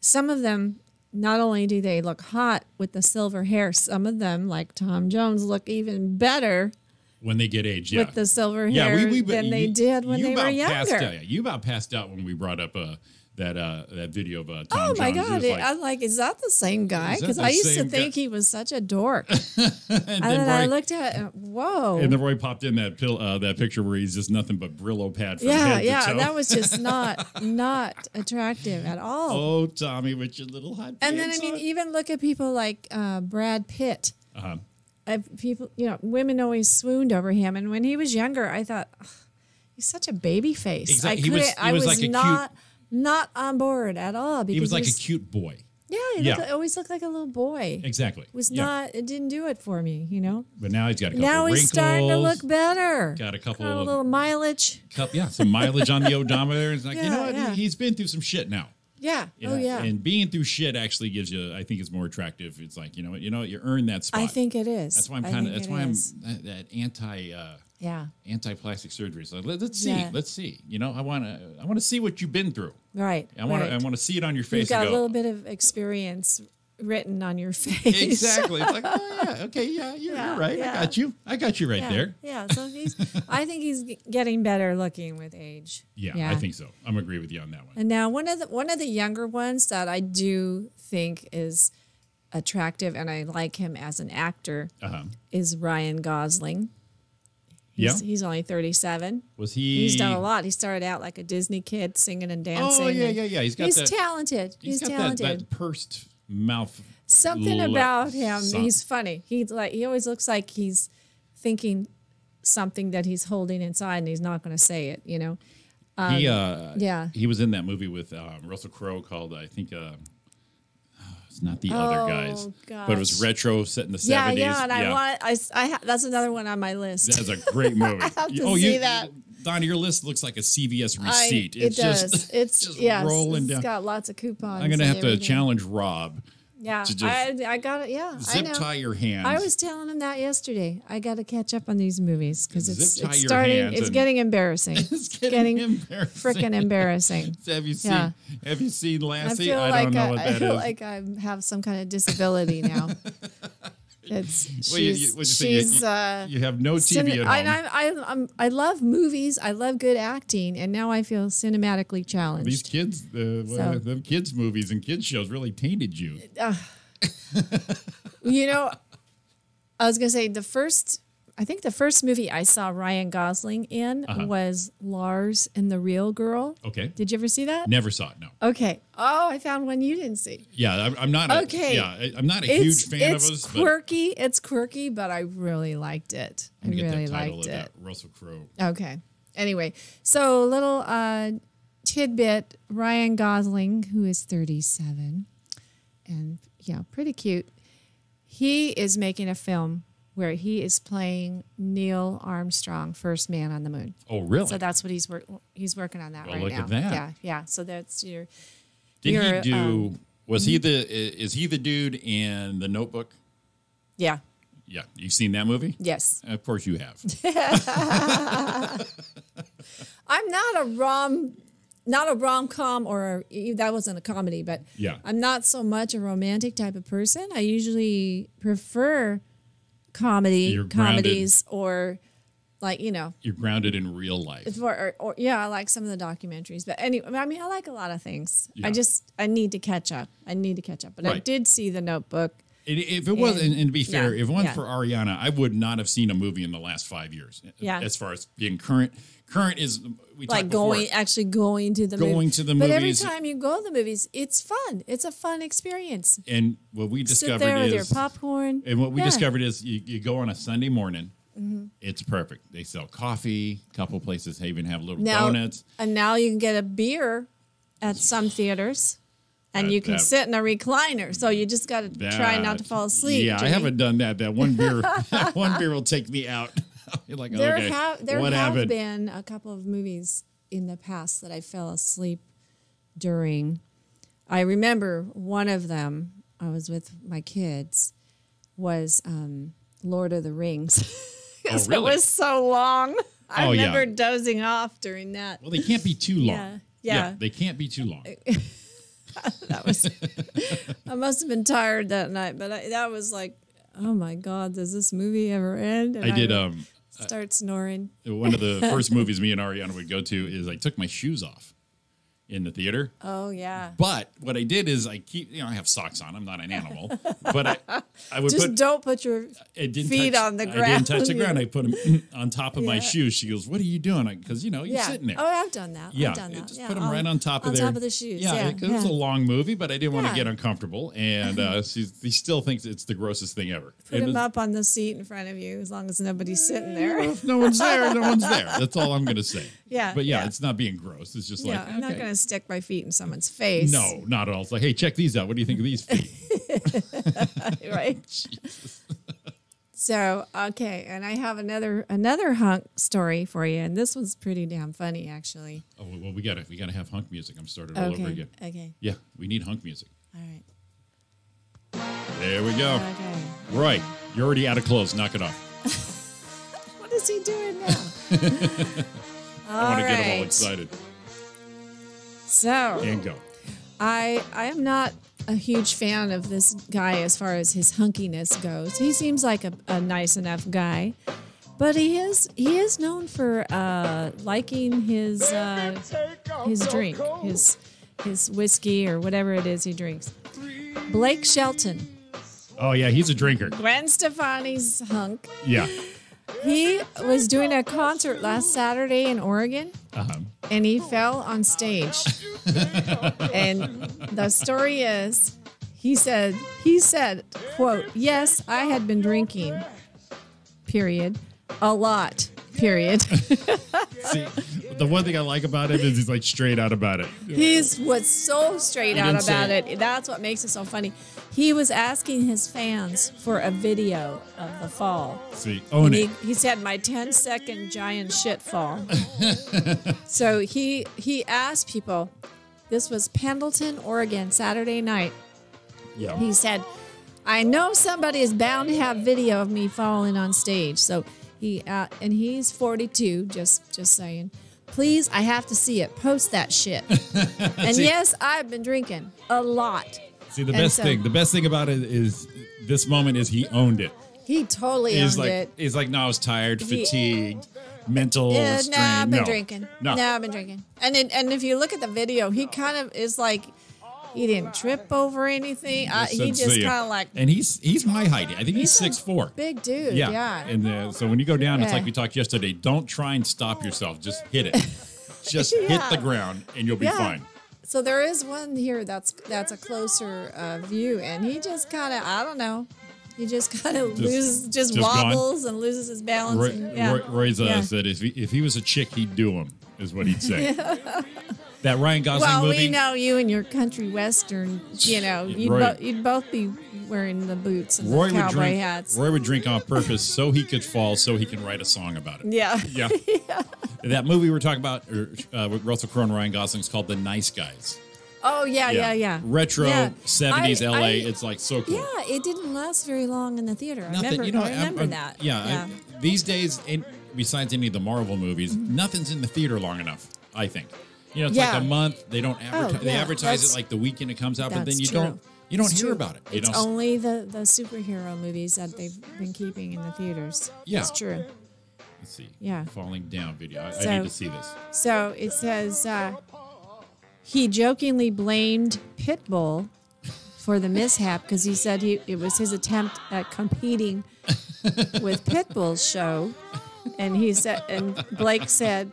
some of them, not only do they look hot with the silver hair, some of them, like Tom Jones, look even better When they get age, yeah. with the silver hair than they did when they were younger. You about passed out when we brought up that video of Tom Oh Jones. my It God. was like- I'm like, is that the same guy? Is that Because the I used to same think guy? he was such a dork. and And then I Roy- looked at it, whoa. And then Roy popped in that picture where he's just nothing but Brillo pad from yeah, head to yeah. toe. That was just not attractive at all. Oh, Tommy, with your little hot And then, pants I mean, on. even look at people like Brad Pitt. Uh-huh. People, women always swooned over him. And when he was younger, I thought, "Ugh, he's such a baby face. Exactly. I He was was like a not on board at all. Because He was like a cute boy. Yeah, he always looked like a little boy. Exactly. It didn't do it for me, But now he's got a couple Now wrinkles. he's starting to look better. Got a couple Got a little mileage. some mileage on the odometer. It's like, you Yeah, know what? yeah. He's been through some shit now. Yeah. Oh, yeah. And being through shit actually gives you, I think it's more attractive. It's like, you know what, you earn that spot. I think it is. That's why I'm I kind of, think that's it why I'm is. that anti-plastic surgery. So let's see. Yeah. Let's see. I want to see what you've been through. Right. I want to see it on your face. You've got and a go, little bit of experience written on your face. Exactly. It's like, oh yeah, okay, yeah, you're right. yeah. I got you right there. Yeah. So I think he's getting better looking with age. Yeah, I think so. I'm agree with you on that one. And now one of the younger ones that I do think is attractive, and I like him as an actor, is Ryan Gosling. He's only 37. Was he? He's done a lot. He started out like a Disney kid, singing and dancing. Oh yeah. He's talented. He's got talented. that pursed mouth. Something about him. Son. He's funny. He always looks like he's thinking something that he's holding inside, and he's not going to say it. He was in that movie with Russell Crowe called I think it's not the other guys, but it was retro set in the 70s. Yeah, and that's another one on my list. That's a great movie. I have to see that. Donnie, your list looks like a CVS receipt. It does. Just, It's just yes, rolling it's down. got lots of coupons. I'm going to and have to everything. challenge Rob. Yeah, to just I got it. Yeah, I zip know. tie your hands. I was telling him that yesterday. I got to catch up on these movies because Zip tie it's your starting. hands It's and- getting embarrassing. It's getting embarrassing. Freaking embarrassing. Have you seen? Yeah. Have you seen Lassie? I feel I like don't know what that I feel is. like I have some kind of disability now. Well, you have no TV at home. I love movies. I love good acting, and now I feel cinematically challenged. These kids, them kids movies and kids shows really tainted you. I was gonna say I think the first movie I saw Ryan Gosling in was Lars and the Real Girl. Okay. Did you ever see that? Never saw it. No. Okay. Oh, I found one you didn't see. Yeah, I'm not. Okay. I'm not a huge fan of us. It's quirky, but I really liked it. But I get really that title liked of it. that Russell Crowe. Okay. Anyway, so little tidbit, Ryan Gosling, who is 37, and pretty cute. He is making a film where he is playing Neil Armstrong, first man on the moon. Oh, really? So that's what he's working on that right look now. at that. Yeah, yeah. So that's your. Did he do? Was he the? Is he the dude in The Notebook? Yeah. Yeah, you've seen that movie? Yes. Of course you have. I'm not a rom-com that wasn't a comedy, but yeah. I'm not so much a romantic type of person. I usually prefer comedies or like, You're grounded in real life. Or I like some of the documentaries. But anyway, I mean, I like a lot of things. Yeah. I need to catch up. But I did see The Notebook. If it wasn't, and to be fair, if it wasn't yeah. for Ariana, I would not have seen a movie in the last 5 years. Yeah. As far as being current is we Like talked actually going to the movies. But every time you go to the movies, it's fun. It's a fun experience. And what we discovered Sit there with is your popcorn. And what we discovered is you go on a Sunday morning. Mm-hmm. It's perfect. They sell coffee. A couple places even have little Now, donuts. And now you can get a beer at some theaters. And you can sit in a recliner, so you just got to try not to fall asleep. Yeah, Jimmy. I haven't done that. That one beer, will take me out. You're like, There okay, have happened? been a couple of movies in the past that I fell asleep during. I remember one of them. I was with my kids. Was Lord of the Rings. Oh, really? It was so long. I Oh, remember yeah. dozing off during that. Well, they can't be too long. Yeah. They can't be too long. I must have been tired that night, but that was like, oh my God, does this movie ever end? And I did. would start snoring. One of the first movies me and Ariana would go to is I took my shoes off in the theater. Oh yeah. But what I did is I have socks on. I'm not an animal, but I would don't put your feet on the ground. I didn't touch the ground. I put them on top of my shoes. She goes, "What are you doing?" Because you're sitting there. Oh, I've done that. Yeah, I've done that. just put them right on top of the shoes. Yeah, it was a long movie, but I didn't want to Yeah. get uncomfortable, and she still thinks it's the grossest thing ever. Put them up on the seat in front of you, as long as nobody's sitting there. If no one's there, no one's there. That's all I'm going to say. Yeah, but yeah. it's not being gross. It's just like, I'm not going to stick my feet in someone's face. No, not at all. It's like, hey, check these out. What do you think of these feet? Right. So, okay, and I have another hunk story for you, and this one's pretty damn funny, actually. Oh well, we gotta have hunk music. I'm starting all over again. Okay. Yeah, we need hunk music. All right. There we go. Okay. Right, you're already out of clothes. Knock it off. What is he doing now? I want to get him all excited. So, And go. I am not a huge fan of this guy as far as his hunkiness goes. He seems like a nice enough guy, but he is known for liking his drink, his whiskey or whatever it is he drinks. Blake Shelton, Oh yeah, he's a drinker. Gwen Stefani's hunk. Yeah. He was doing a concert last Saturday in Oregon. Uh-huh. And he fell on stage. And the story is, he said, quote, "Yes, I had been drinking, period, a lot, period." See, the one thing I like about him is he's like straight out about it. He was so straight He out didn't about say it. That's what makes it so funny. He was asking his fans for a video of the fall. See, own it. He said, "My 10-second giant shit fall." So he asked people. This was Pendleton, Oregon, Saturday night. Yeah. He said, "I know somebody is bound to have video of me falling on stage." So and he's 42. Just saying. "Please, I have to see it. Post that shit." And See, yes, I've been drinking a lot. See, the best thing about it is this moment is he owned it. He totally owned it. He's like, no, I was tired, fatigued, mental strain. No, I've been No. drinking. No. I've been drinking. And if you look at the video, he kind of is like, he didn't trip over anything. He just kind of like. And he's my height. I think he's 6'4". Big dude. Yeah. And so when you go down, it's Yeah. like we talked yesterday. Don't try and stop yourself. Just hit it. Just hit the ground, and you'll be fine. So there is one here that's a closer view, and he just kind of, I don't know, he just kind of just wobbles and loses his balance. Roy said if he was a chick, he'd do him, is what he'd say. That Ryan Gosling Well, movie. we know you and your country western. You know, you'd both be wearing the boots and the cowboy hats. Roy would drink on purpose so he could fall, so he can write a song about it. Yeah. Yeah. That movie we're talking about with Russell Crowe and Ryan Gosling is called The Nice Guys. Oh, yeah. Retro Yeah. 70s LA. It's like so cool. Yeah, it didn't last very long in the theater. I Nothing, remember that. These days, besides any of the Marvel movies, nothing's in the theater long enough, I think. You know, it's like a month. They don't advertise. They advertise it like the weekend it comes out, but then you don't hear about it. It's only the superhero movies that they've been keeping in the theaters. Yeah. It's true. Let's see. Yeah. Falling down video. I need to see this. So it says he jokingly blamed Pitbull for the mishap because he said it was his attempt at competing with Pitbull's show. And he said, and Blake said,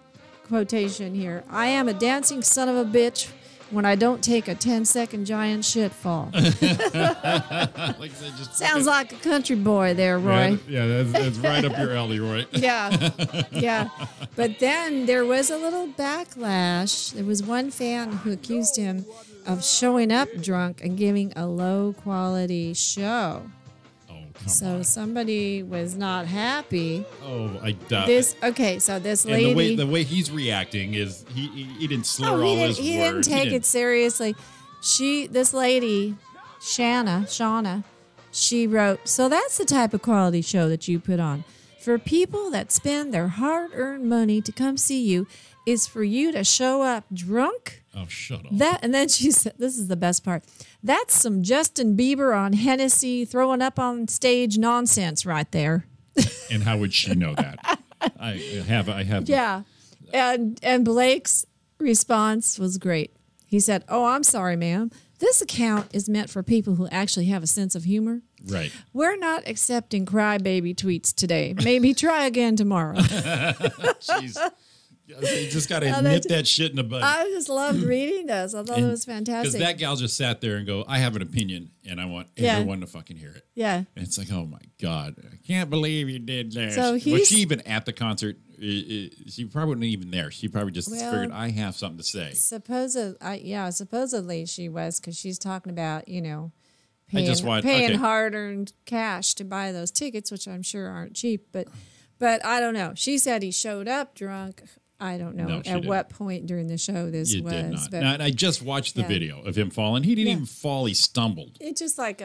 quotation here, "I am a dancing son of a bitch when I don't take a 10-second giant shit fall." Sounds like a country boy there, Roy. Yeah, that's right up your alley, Roy. Yeah. But then there was a little backlash. There was one fan who accused him of showing up drunk and giving a low-quality show. So somebody was not happy. Oh, I doubt So this lady, and the way he's reacting is he didn't slur all his words. He didn't take it seriously. This lady, Shauna, she wrote, "So that's the type of quality show that you put on. For people that spend their hard-earned money to come see you, is for you to show up drunk?" Oh, shut up. And then she said, this is the best part. "That's some Justin Bieber on Hennessy throwing up on stage nonsense right there." And how would she know that? I have. Yeah. And Blake's response was great. He said, "Oh, I'm sorry, ma'am. This account is meant for people who actually have a sense of humor. Right. We're not accepting crybaby tweets today. Maybe try again tomorrow." Jeez. You just got to nip that shit in the bud. I just loved reading this. I thought it was fantastic. Because that gal just sat there and go, "I have an opinion, and I want everyone to fucking hear it." Yeah. And it's like, oh my God, I can't believe you did that. So was she even at the concert? She probably wasn't even there. She probably just figured, I have something to say. Supposedly she was, because she's talking about, paying hard-earned cash to buy those tickets, which I'm sure aren't cheap. But I don't know. She said he showed up drunk. I don't know at what point during the show this was. Did not. But now, I just watched the video of him falling. He didn't even fall. He stumbled. It's just like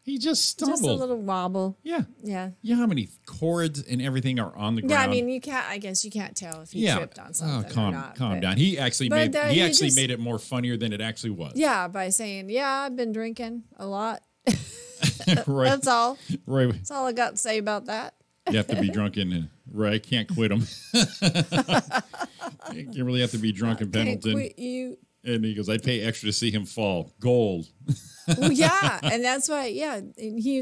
He just stumbled. Just a little wobble. Yeah. Yeah. You know how many cords and everything are on the ground? Yeah, I mean, I guess you can't tell if he tripped on something or not. Calm down. He actually made it more funnier than it actually was. Yeah, by saying, I've been drinking a lot. Right. That's all. Right. That's all I got to say about that. You have to be drunk and right. I can't quit him. You really have to be drunk in Pendleton. Quit you. And he goes, "I pay extra to see him fall. Gold." Well, yeah, and that's why. Yeah,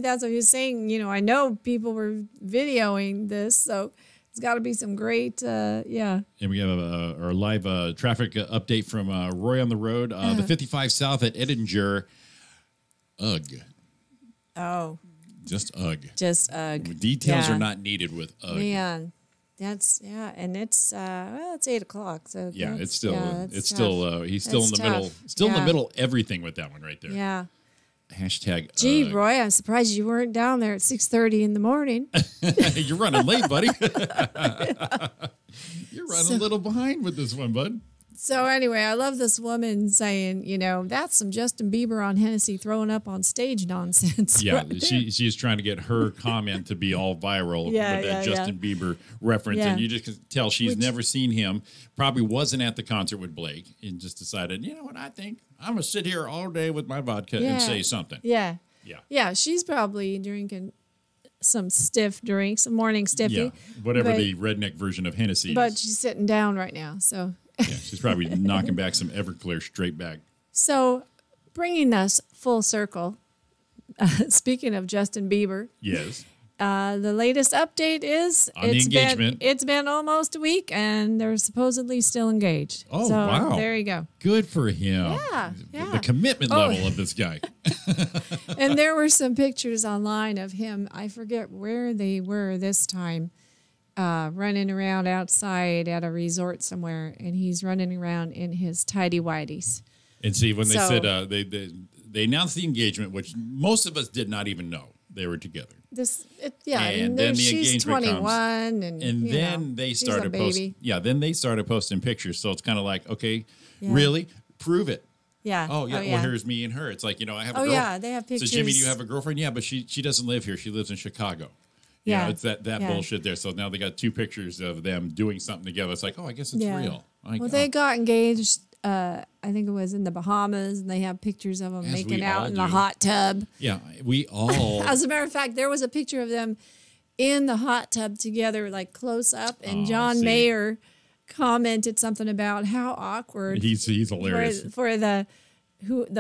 that's what he was saying. I know people were videoing this, so it's got to be some great. Yeah. And we have our live traffic update from Roy on the road. The 55 South at Edinger. Ugh. Oh. Just ugh. Just ugh. Details are not needed with ugh. Man, and it's 8:00, so it's still he's still in the tough. middle, in the middle of everything with that one right there. Yeah. Hashtag. Gee, Roy, I'm surprised you weren't down there at 6:30 in the morning. You're running late, buddy. You're running a little behind with this one, bud. So anyway, I love this woman saying, that's some Justin Bieber on Hennessy throwing up on stage nonsense. Yeah, right she's trying to get her comment to be all viral with that Justin Bieber reference. Yeah. And you just can tell she's never seen him, probably wasn't at the concert with Blake, and just decided, you know what, I think I'm going to sit here all day with my vodka and say something. Yeah. Yeah, she's probably drinking some stiff drinks, some morning stiffy. Yeah, whatever the redneck version of Hennessy but is. She's sitting down right now, so... Yeah, she's probably knocking back some Everclear straight back. So, bringing us full circle, speaking of Justin Bieber. Yes. The latest update is on the engagement. It's been almost a week, and they're supposedly still engaged. Oh, so, wow. There you go. Good for him. Yeah. The commitment level of this guy. And there were some pictures online of him. I forget where they were this time. running around outside at a resort somewhere, and he's running around in his tidy whities. And see, when they So- said they announced the engagement, which most of us did not even know they were together. And then the she's engagement 21, and you then know, they she's a started baby. posting. Yeah, then they started posting pictures. So it's kind of like, okay, Yeah. really, prove it. Yeah. Oh yeah. Well, here's me and her. It's like, I have a Oh, girl. yeah, they have So Jimmy, do pictures. you have a girlmriend? Yeah, but she doesn't live here. She lives in Chicago. Yeah. It's that Yeah. bullshit there. So now they got 2 pictures of them doing something together. It's like, oh, I guess it's real. Like, Well, they got engaged. I think it was in the Bahamas, and they have pictures of them As making we out all in the do. hot tub. Yeah, we all. As a matter of fact, there was a picture of them in the hot tub together, like close up, and John see. Mayer commented something about how awkward He's hilarious. for the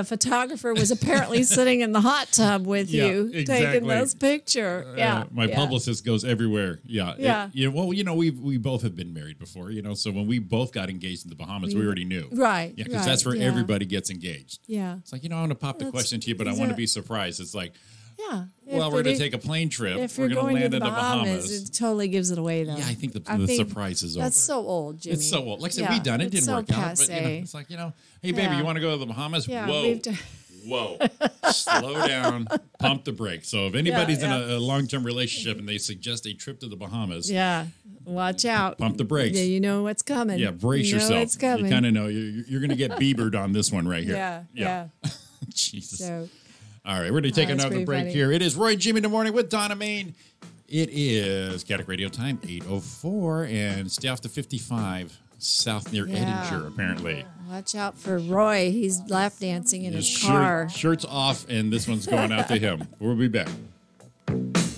photographer was apparently sitting in the hot tub with Yeah, you exactly. taking those pictures. My publicist goes everywhere. Yeah. Yeah. We both have been married before, so when we both got engaged in the Bahamas, we already knew. Right. Yeah, because right, that's where yeah. everybody gets engaged. Yeah. It's like, I want to pop the That's- question to you, but I is want to it- be surprised. It's like, Yeah. well, we're going to take a plane trip. If We're you're going to land to in the Bahamas. it totally gives it away, though. Yeah, I think the surprise is over. That's so old, Jimmy. It's so old. Like I said, we done it. it's Didn't so work out. But, passe. it's like, hey, baby, Yeah. you want to go to the Bahamas? Yeah, Whoa. we've done- Whoa. Slow down. Pump the brakes. So if anybody's yeah. in a long-term relationship and they suggest a trip to the Bahamas, Yeah. Watch out. pump the brakes. Yeah, you know what's coming. Yeah, brace you know yourself. It's coming. You kind of know you're going to get Biebered on this one right here. Yeah. Jesus. So, All right, we're going to take that's another pretty break funny. here. It is Roy and Jimmy in the morning with Donna Main. It is Kaotic Radio time, 8:04, and stay off the 55 south near Yeah. Edinger, apparently. watch out for Roy. He's lap dancing in his Shirt- car. shirt's off, and this one's going out to him. We'll be back.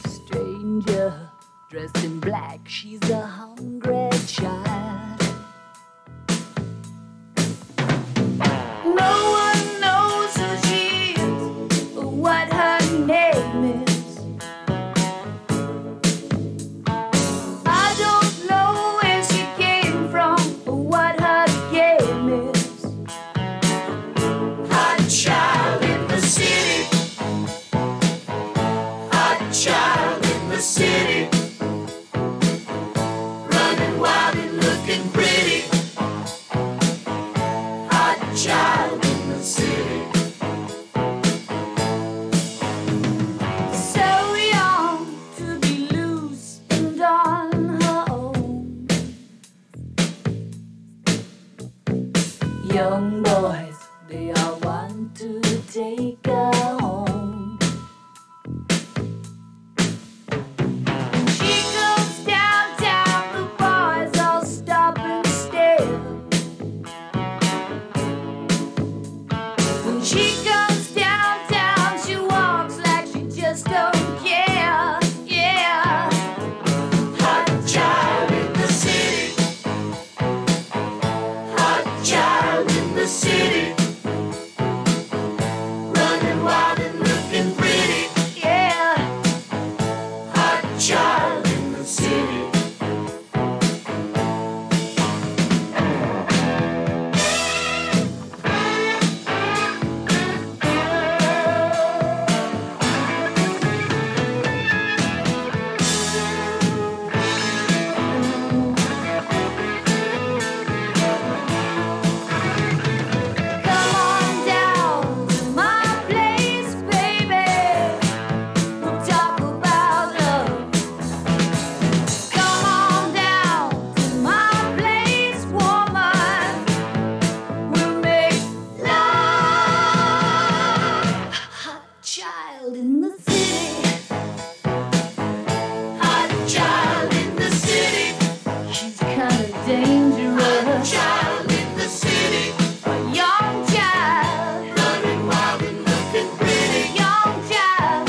Stranger dressed in black, she's a hungry child. No one knows who she is or what her name is. I don't know where she came from or what her game is. Hot child in the city. Hot child in the city. Running wild and looking pretty. Hot child in the city. So young to be loose and on her own. Young boys, they all want to take her home. When she goes downtown, the boys all stop and stare. When she goes downtown, she walks like she just don't care. Yeah. Hot child in the city. Hot child in the city. Running wild and looking pretty. Yeah. Hot child in the city. Come on down to my place, baby. We'll talk about love. Come on down to my place, woman. We'll make love. Hot child in the city. Hot child in the city. She's kinda dangerous. Hot child in the city. A young child. Running wild and looking pretty. Young child.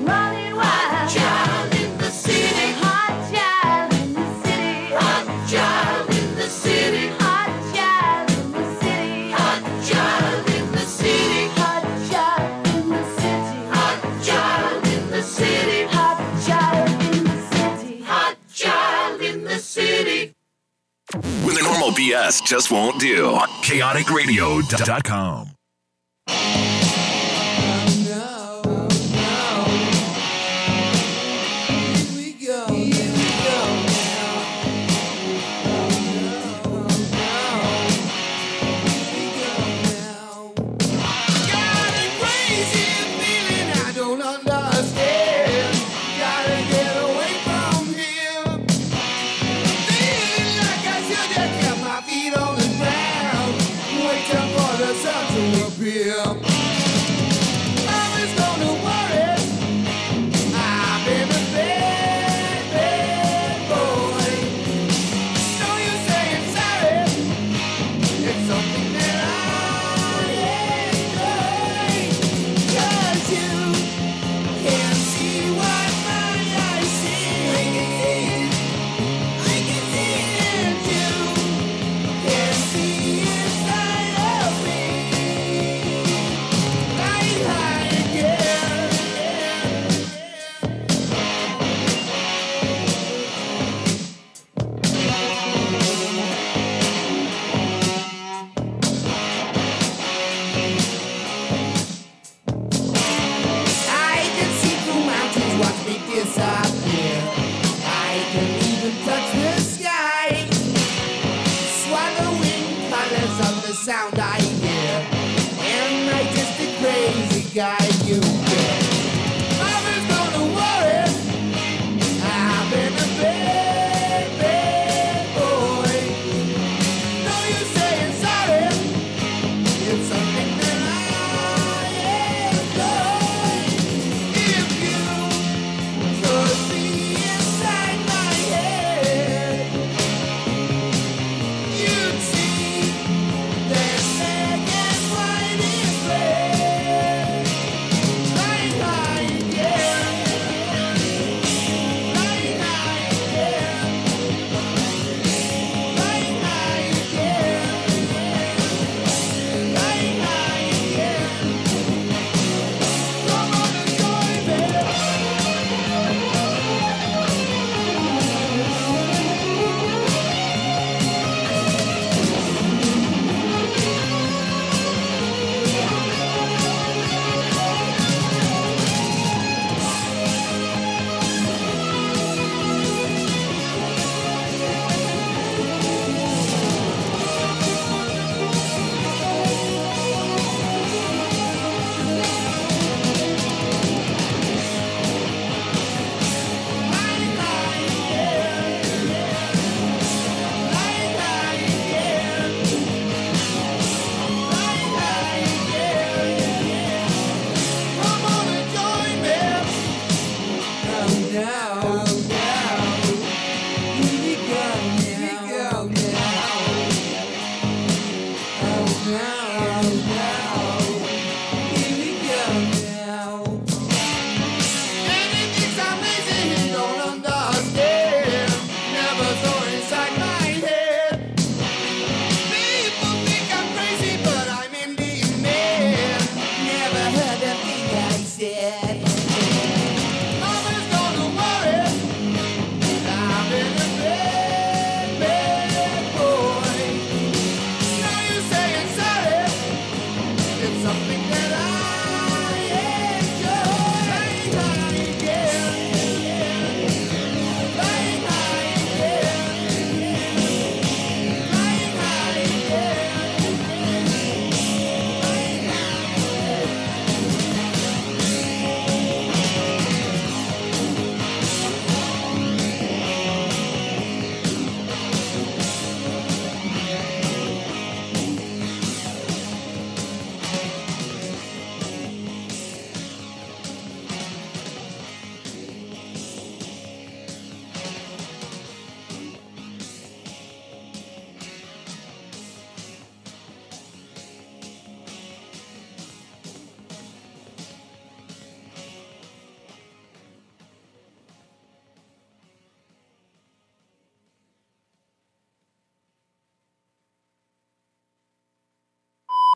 Running wild. Hot child in the city. Hot child in the city. Hot child in the city. Hot child in the city. Hot child in the city. Hot child in the city. Hot child in the city. Hot child in the city. Hot child in the city. When the normal BS just won't do. Kaoticradio.com. sound I hear. Am I just a crazy guy you get? Mama's gonna worry. I've been a bad, bad boy. No use saying sorry. It's something that I enjoy. If you could see inside my head, you'd see that black and white is red. Flying high again. Flying high again. Flying high again. Flying high again. Come on and join me.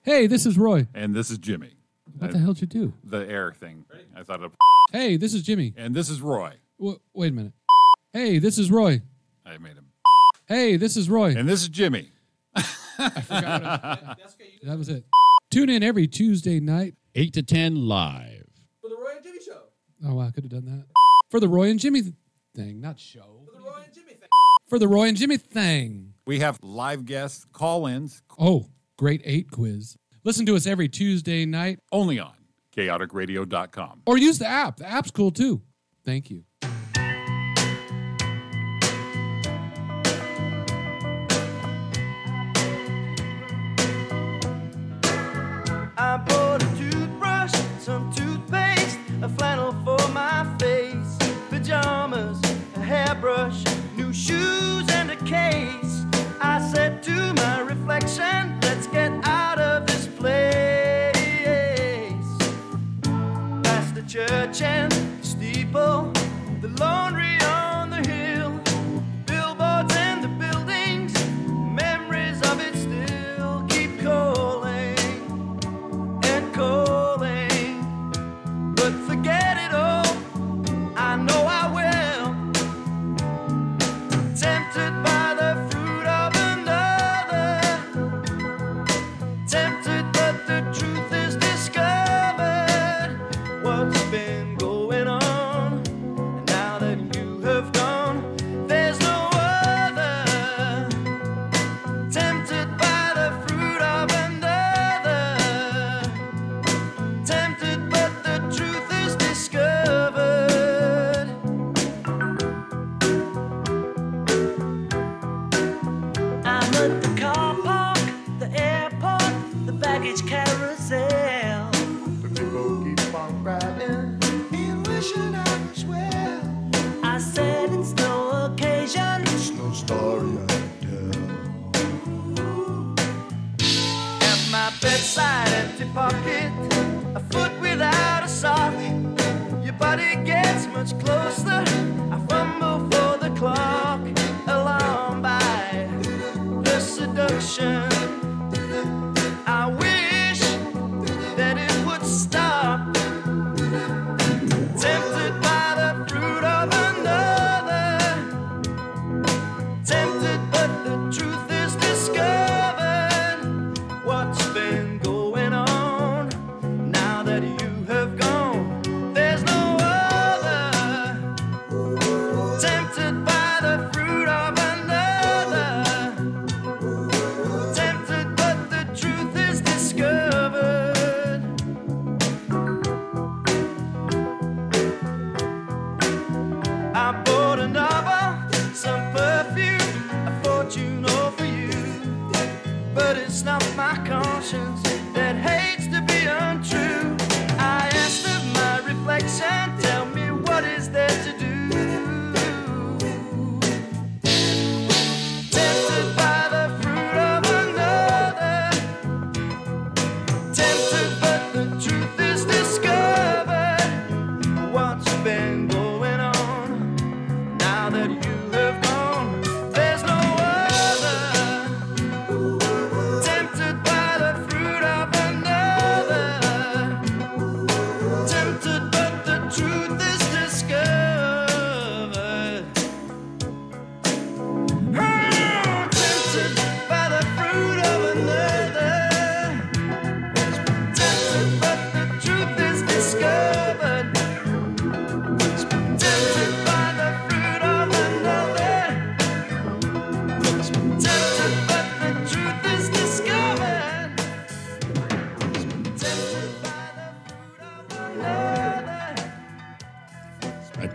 Hey, this is Roy. And this is Jimmy. What the hell did you do? The air thing. I thought of. Hey, this is Jimmy. And this is Roy. Wait a minute. Hey, this is Roy. I made him. Hey, this is Roy. And this is Jimmy. I forgot it. That was it. Tune in every Tuesday night, 8 to 10 live. for the Roy and Jimmy show. Oh, wow, I could have done that. For the Roy and Jimmy thing, not show. For the Roy and Jimmy thing. For the Roy and Jimmy thing. We have live guests, call-ins. Oh, Great 8 quiz. Listen to us every Tuesday night. Only on chaoticradio.com. Or use the app. The app's cool, too. Thank you. I bought a toothbrush, some toothpaste, a flannel for my face, pajamas, a hairbrush, new shoes, and a case. I said to my reflection, let's get out of this place. Past the church and steeple, the laundry on the hill, billboards and the buildings, memories of it still keep calling and calling. But forget it all, I know I will. Tempted by the fruit of another,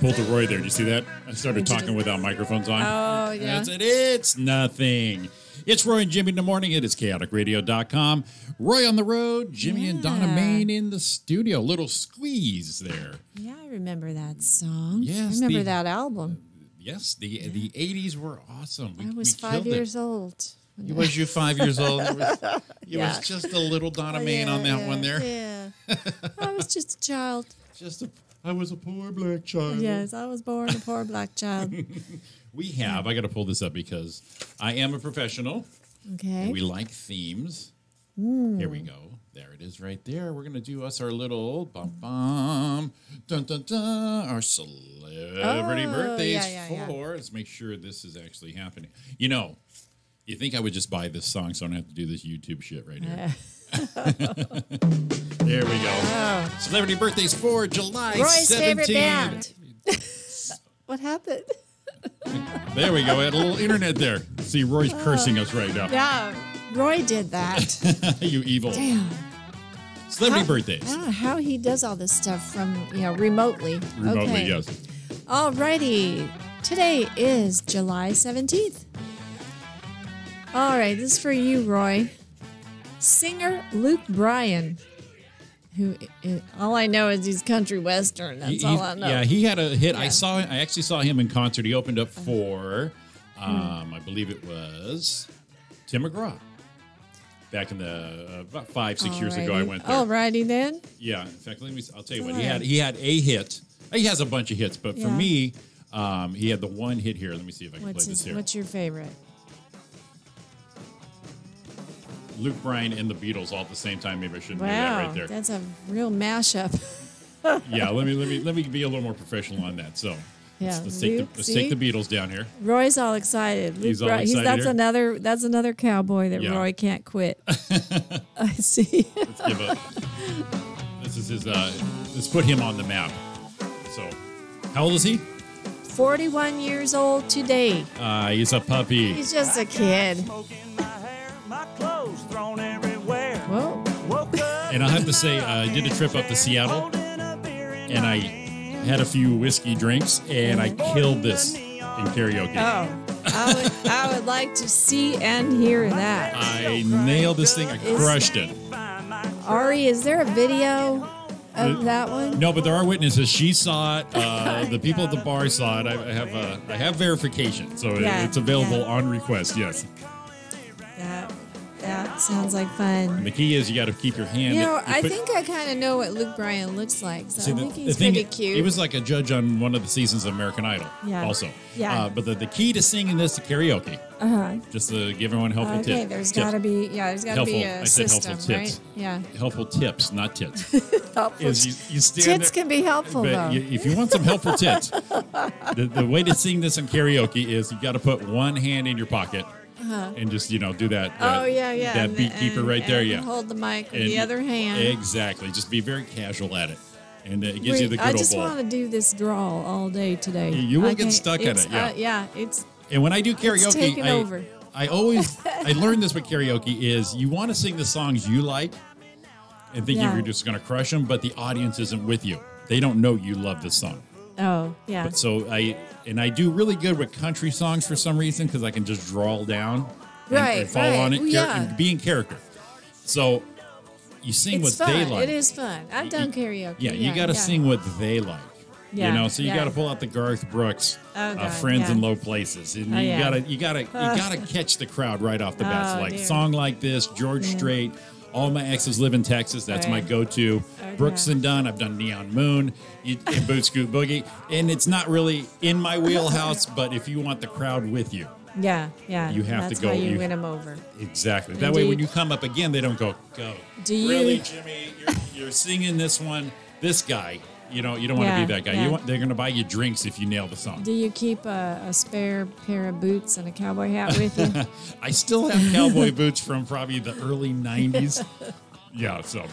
pulled the Roy there. Did you see that? I started talking without microphones on. Oh, yeah. I said, it's nothing. It's Roy and Jimmy in the morning. It is chaoticradio.com. Roy on the road. Jimmy and Donna Main in the studio. Little squeeze there. Yeah, I remember that song. Yes, I remember that album. Yes, the 80s were awesome. I was 5 years old. Was you 5 years old? It was just a little Donna Main on that one there. Yeah. I was just a child. I was a poor black child. Yes, I was born a poor black child. I got to pull this up because I am a professional. Okay. And we like themes. Here we go. There it is right there. We're going to do our little bum, dun, dun, dun, our celebrity birthdays for. Let's make sure this is actually happening. You know, you think I would just buy this song so I don't have to do this YouTube shit right here. There we go. Oh. Celebrity birthdays for July 17th. Roy's favorite band. What happened? There we go. We had a little internet there. See, Roy's cursing us right now. Yeah, Roy did that. You evil. Damn. Celebrity birthdays. I don't know how he does all this stuff from, remotely. Remotely, yes. All righty. Today is July 17th. All right, this is for you, Roy. Singer Luke Bryan, all I know is he's country western. That's all I know. Yeah, he had a hit. Yeah. I actually saw him in concert. He opened up for, I believe it was Tim McGraw. Back in the about 5-6 years ago, I went there. All righty then. Yeah, in fact, I'll tell you what. He had a hit. He has a bunch of hits, but for me, he had the one hit here. Let me see if I can play this here. What's your favorite? Luke Bryan and the Beatles all at the same time. Maybe I shouldn't do that right there. That's a real mashup. Yeah, let me be a little more professional on that. So let's take the Beatles down here. Roy's all excited. He's all excited. That's another cowboy that Roy can't quit. I see. This is his. Let's put him on the map. So, how old is he? 41 years old today. He's a puppy. He's just a kid. Whoa. And I'll have to say, I did a trip up to Seattle, and I had a few whiskey drinks, and I killed this in karaoke. Oh, I would like to see and hear that. I nailed this thing. I crushed it. Ari, is there a video of that one? No, but there are witnesses. She saw it. The people at the bar saw it. I have verification, so it's available on request. Yes. That sounds like fun. And the key is you got to keep your hand. I think I kind of know what Luke Bryan looks like. So I think he's pretty cute. He was like a judge on one of the seasons of American Idol. Yeah. Also. Yeah. But the key to singing this to karaoke. Just to give everyone helpful tips. Okay, there's got to be a system, helpful tips. Right? Yeah. Helpful tips, not tits. Helpful tits can be helpful though. If you want some helpful tits, the way to sing this in karaoke is you got to put one hand in your pocket. And just, do that. That beat keeper right there. Yeah. Hold the mic with the other hand. Exactly. Just be very casual at it. And it gives you the good old I just bowl. want to do this drawl all day today. You will get stuck at it. Yeah. And when I do karaoke, I learned this with karaoke is you want to sing the songs you like and think you're just going to crush them, but the audience isn't with you. They don't know you love this song. Oh, yeah. But so I do really good with country songs for some reason because I can just drawl down and fall on it and be in character. So you sing what they like. It is fun. I've done karaoke. Yeah, you got to sing what they like. Yeah, so you got to pull out the Garth Brooks, "Friends in Low Places," and you gotta catch the crowd right off the bat. So like song like this, George Strait. All my exes live in Texas. That's my go-to. Okay. Brooks and Dunn. I've done Neon Moon, and Boot Scoot Boogie. And it's not really in my wheelhouse, but if you want the crowd with you, you have to go. That's how you win them over. Exactly. That way, when you come up again, they don't go. Really, Jimmy? You're singing this one. This guy. You don't want to be that guy. Yeah. They're going to buy you drinks if you nail the song. Do you keep a spare pair of boots and a cowboy hat with you? I still have cowboy boots from probably the early 90s. Yeah, so.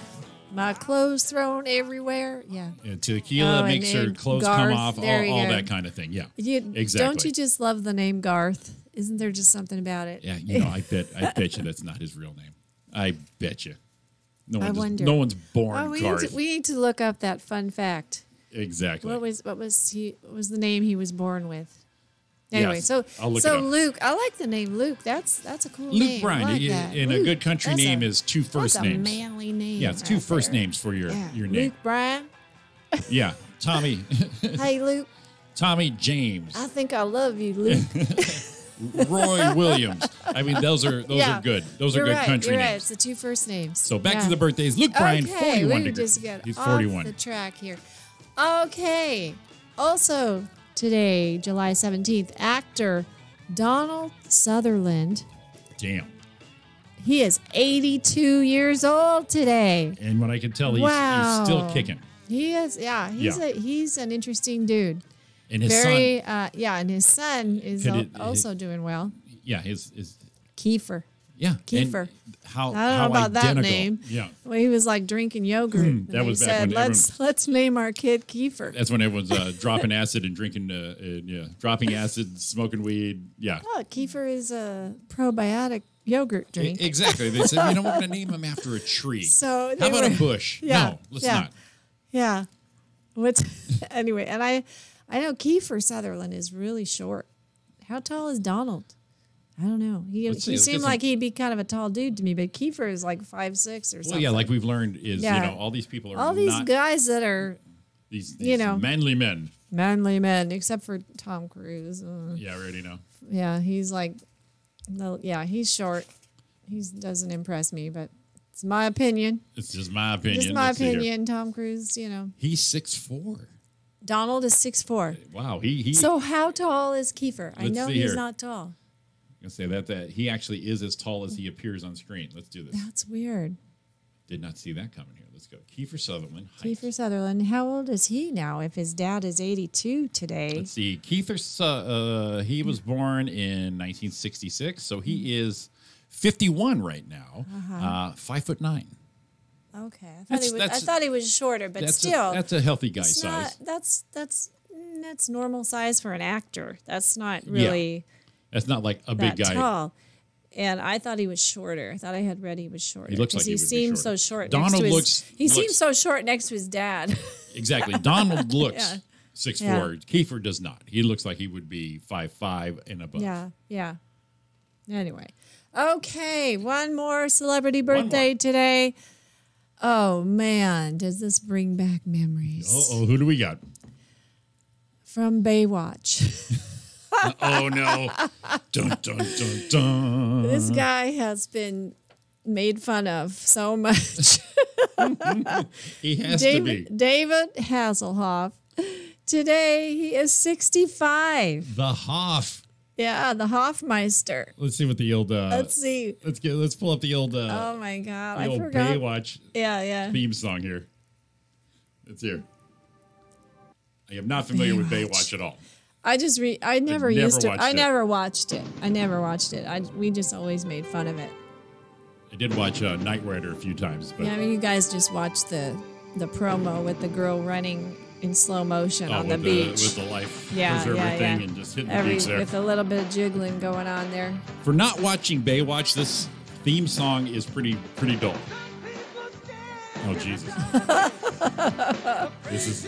My clothes thrown everywhere. Yeah. Tequila makes her clothes Garth, come off, all that kind of thing. Yeah, exactly. Don't you just love the name Garth? Isn't there just something about it? Yeah, I bet you that's not his real name. I bet you. No one's born Garth. We need to look up that fun fact. Exactly. What was the name he was born with? Anyway, Yes, so I'll look it up. Luke, I like the name Luke. That's a cool Luke name. Bryan. I like that. And a Luke. good country That's name is two first that's names. a manly name. Yeah, it's two right first there. names for your name. Luke Bryan. Yeah, Tommy. Hey, Luke. Tommy James. I think I love you, Luke. Roy Williams. I mean, those are good. Those are You're good right, country you're names. Right. It's the two first names. So back to the birthdays. Luke Bryan, okay, 41 we degrees. just got He's off 41. the track here. Okay. Also today, July 17th, actor Donald Sutherland. Damn. He is 82 years old today. And what I can tell, he's still kicking. He is, yeah. He's an interesting dude. And his son. And his son is also doing well. Yeah, his Kiefer. Yeah. Kiefer. How I don't know about identical. that name. Yeah. Well, he was like drinking yogurt. And That was they back said, when let's name our kid Kiefer. That's when everyone's dropping acid and drinking, dropping acid, smoking weed. Yeah. Oh, Kiefer is a probiotic yogurt drink. Exactly. They said, we're going to name him after a tree. So how about a bush? Yeah, No, let's not. Yeah. Anyway, and I know Kiefer Sutherland is really short. How tall is Donald? I don't know. He seemed like he'd be kind of a tall dude to me, but Kiefer is like 5'6" or something. Well, yeah, like we've learned is, all these people are all these not guys that are these manly men. Manly men, except for Tom Cruise. Yeah, I already know. Yeah, he's like, he's short. He doesn't impress me, but it's my opinion. It's just my opinion. Just my opinion. Tom Cruise, He's 6'4". Donald is 6'4". Wow. He. So how tall is Kiefer? I know he's not tall. I'm going to say that he actually is as tall as he appears on screen. Let's do this. That's weird. Did not see that coming here. Let's go. Kiefer Sutherland. Kiefer Sutherland. How old is he now if his dad is 82 today? Let's see. Kiefer, he was born in 1966, so he is 51 right now. 5'9". Okay. I thought he was shorter, but still. That's a healthy guy size. That's normal size for an actor. That's not really... Yeah. That's not like a big guy. Tall. And I thought he was shorter. I thought I had read he was shorter. He looks like he seemed so short. Donald He seems so short next to his dad. Exactly. Donald looks 6'4". Kiefer does not. He looks like he would be 5'5" and above. Yeah. Anyway. Okay, one more celebrity birthday today. Oh, man. Does this bring back memories? Uh-oh, who do we got? From Baywatch. Oh, no. Dun, dun, dun, dun. This guy has been made fun of so much. He has to be. David Hasselhoff. Today, he is 65. The Hoff. Yeah, the Hoffmeister. Let's see what the old... Let's see. Let's pull up the old... oh, my God. The old forgot. Baywatch theme song here. It's here. I am not familiar with Baywatch at all. I never watched it. We just always made fun of it. I did watch Knight Rider a few times. But yeah, I mean, you guys just watched the promo with the girl running in slow motion on the beach. With the life preserver thing and just hitting the beach there. With a little bit of jiggling going on there. For not watching Baywatch, this theme song is pretty dull. Oh, Jesus. This is,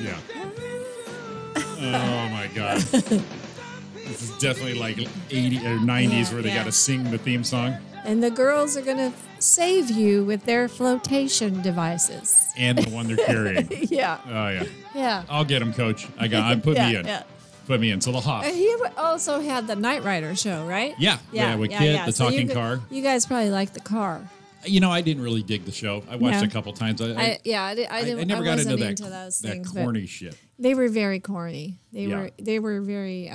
oh, my God. This is definitely like 80s or 90s where they got to sing the theme song. And the girls are going to save you with their flotation devices. And the one they're carrying. Yeah. Oh, yeah. Yeah. I'll get them, Coach. Put me in. Yeah. Put me in. So the Hoff. And he also had the Knight Rider show, right? Yeah. With Kit, the talking car. You guys probably like the car. I didn't really dig the show. I watched it a couple times. I never got into that corny shit. They were very corny. They were very